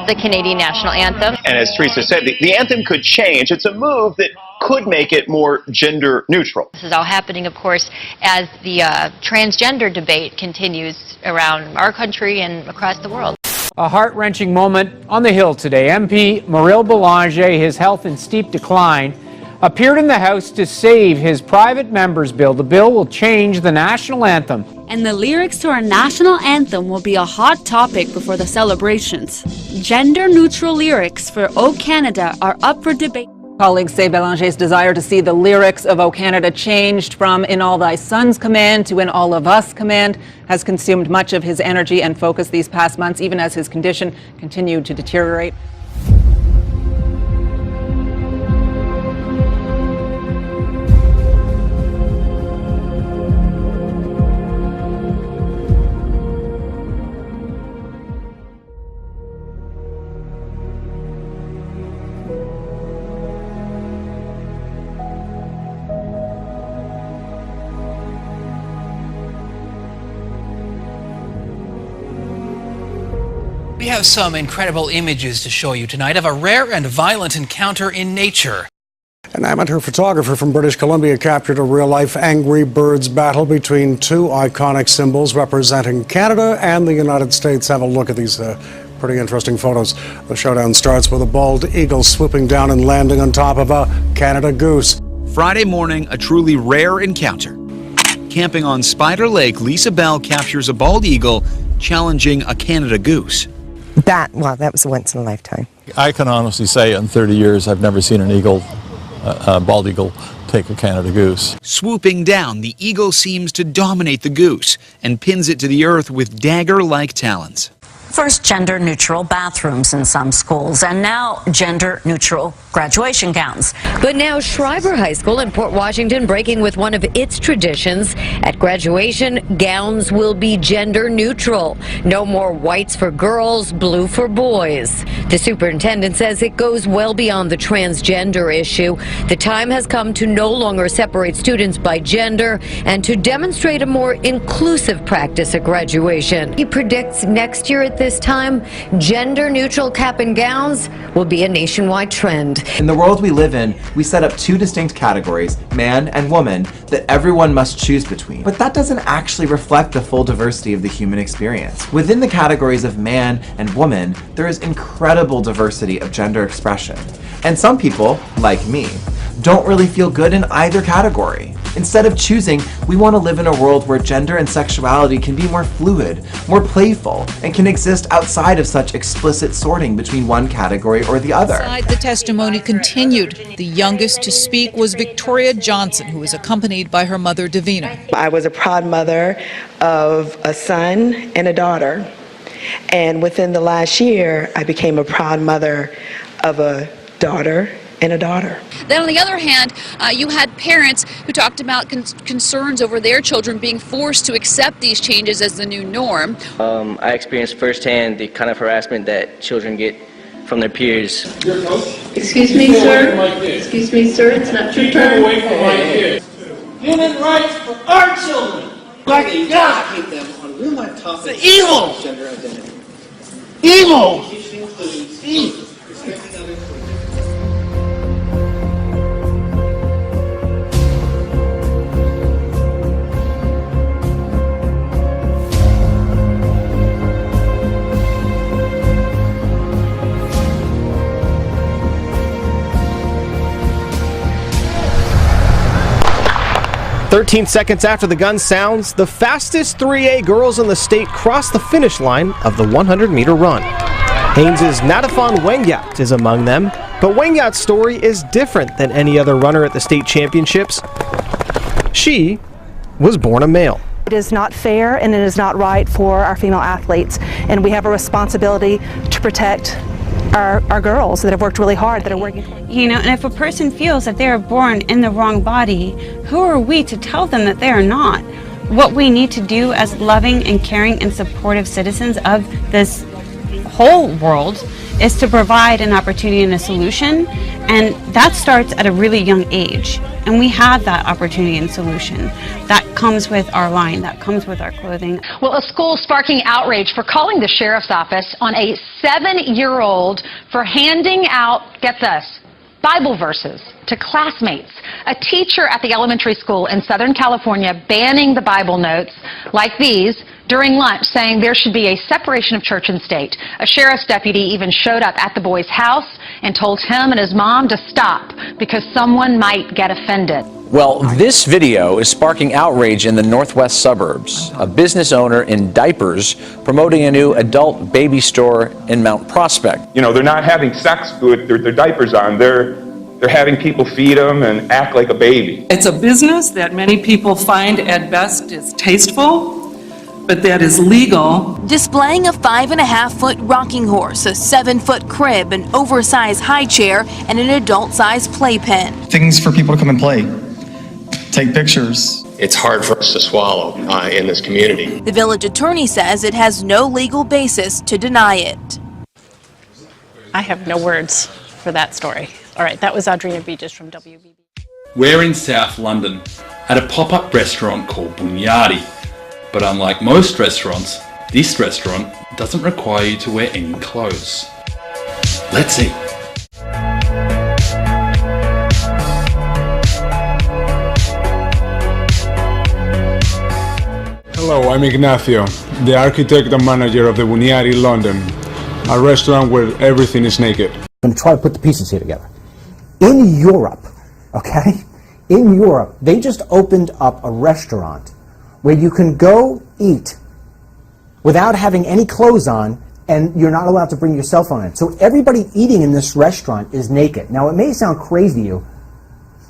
[SPEAKER 11] the Canadian National Anthem.
[SPEAKER 12] And as Teresa said, the anthem could change. It's a move that could make it more gender neutral.
[SPEAKER 11] This is all happening, of course, as the transgender debate continues around our country and across the world.
[SPEAKER 13] A heart-wrenching moment on the Hill today. MP Mauril Belanger, his health in steep decline, appeared in the House to save his private member's bill. The bill will change the national anthem.
[SPEAKER 21] And the lyrics to our national anthem will be a hot topic before the celebrations. Gender-neutral lyrics for O Canada are up for debate.
[SPEAKER 22] Colleagues say Belanger's desire to see the lyrics of O Canada changed from In All Thy Sons Command to In All of Us Command has consumed much of his energy and focus these past months, even as his condition continued to deteriorate.
[SPEAKER 30] We have some incredible images to show you tonight of a rare and violent encounter in nature.
[SPEAKER 23] An amateur photographer from British Columbia captured a real-life Angry Birds battle between two iconic symbols representing Canada and the United States. Have a look at these pretty interesting photos. The showdown starts with a bald eagle swooping down and landing on top of a Canada goose.
[SPEAKER 24] Friday morning, a truly rare encounter. Camping on Spider Lake, Lisa Bell captures a bald eagle challenging a Canada goose.
[SPEAKER 25] That was a once in a lifetime.
[SPEAKER 26] I can honestly say in 30 years I've never seen an eagle, a bald eagle, take a Canada goose.
[SPEAKER 24] Swooping down, the eagle seems to dominate the goose and pins it to the earth with dagger-like talons.
[SPEAKER 27] First, gender-neutral bathrooms in some schools, and now gender-neutral graduation gowns.
[SPEAKER 34] But now Schreiber High School in Port Washington breaking with one of its traditions. At graduation, gowns will be gender-neutral. No more whites for girls, blue for boys. The superintendent says it goes well beyond the transgender issue. The time has come to no longer separate students by gender and to demonstrate a more inclusive practice at graduation. He predicts next year at this time, gender-neutral cap and gowns will be a nationwide trend.
[SPEAKER 35] In the world we live in, we set up two distinct categories, man and woman, that everyone must choose between. But that doesn't actually reflect the full diversity of the human experience. Within the categories of man and woman, there is incredible diversity of gender expression. And some people, like me, don't really feel good in either category. Instead of choosing, we want to live in a world where gender and sexuality can be more fluid, more playful, and can exist outside of such explicit sorting between one category or the other.
[SPEAKER 36] The testimony continued. The youngest to speak was Victoria Johnson, who was accompanied by her mother, Davina.
[SPEAKER 37] I was a proud mother of a son and a daughter. And within the last year, I became a proud mother of a daughter and a daughter.
[SPEAKER 32] Then on the other hand, you had parents who talked about concerns over their children being forced to accept these changes as the new norm.
[SPEAKER 38] I experienced firsthand the kind of harassment that children get from their peers.
[SPEAKER 39] Excuse me, sir. Excuse me, sir. It's not your turn.
[SPEAKER 40] Away from my kids. Human rights for our children. Like God. It's evil. Gender identity. Evil. Evil.
[SPEAKER 1] 13 seconds after the gun sounds, the fastest 3A girls in the state cross the finish line of the 100-meter run. Haynes' Natafon Wengyat is among them, but Wengyat's story is different than any other runner at the state championships. She was born a male.
[SPEAKER 2] It is not fair and it is not right for our female athletes, and we have a responsibility to protect our girls that have worked really hard, that are working.
[SPEAKER 3] You know, and if a person feels that they are born in the wrong body, who are we to tell them that they are not? What we need to do as loving and caring and supportive citizens of this whole world is to provide an opportunity and a solution, and that starts at a really young age. And we have that opportunity and solution. That comes with our line, that comes with our clothing.
[SPEAKER 4] Well, a school sparking outrage for calling the sheriff's office on a 7-year-old for handing out, get this, Bible verses to classmates. A teacher at the elementary school in Southern California banning the Bible notes like these during lunch, saying there should be a separation of church and state. A sheriff's deputy even showed up at the boy's house and told him and his mom to stop because someone might get offended.
[SPEAKER 5] Well, this video is sparking outrage in the northwest suburbs. A business owner in diapers promoting a new adult baby store in Mount Prospect.
[SPEAKER 6] You know, they're not having sex with their diapers on. They're having people feed them and act like a baby.
[SPEAKER 7] It's a business that many people find at best is tasteful, but that is legal.
[SPEAKER 8] Displaying a 5.5-foot rocking horse, a 7-foot crib, an oversized high chair, and an adult-sized playpen.
[SPEAKER 9] Things for people to come and play, take pictures.
[SPEAKER 14] It's hard for us to swallow in this community.
[SPEAKER 8] The village attorney says it has no legal basis to deny it.
[SPEAKER 15] I have no words for that story. All right, that was Audrina Beaches from WBB.
[SPEAKER 16] We're in South London at a pop-up restaurant called Bunyadi. But unlike most restaurants, this restaurant doesn't require you to wear any clothes. Let's see.
[SPEAKER 17] Hello, I'm Ignacio, the architect and manager of the Bunyadi London, a restaurant where everything is naked.
[SPEAKER 18] I'm going to try to put the pieces here together. In Europe, okay, in Europe, they just opened up a restaurant where you can go eat without having any clothes on, and you're not allowed to bring your cell phone in. So everybody eating in this restaurant is naked. Now, it may sound crazy to you,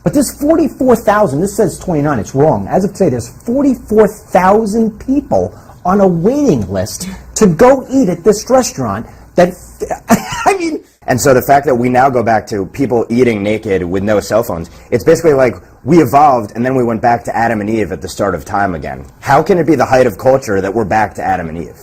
[SPEAKER 18] but there's 44,000, this says 29, it's wrong. As of today, there's 44,000 people on a waiting list to go eat at this restaurant that, I mean...
[SPEAKER 19] And so the fact that we now go back to people eating naked with no cell phones, it's basically like we evolved and then we went back to Adam and Eve at the start of time again. How can it be the height of culture that we're back to Adam and Eve?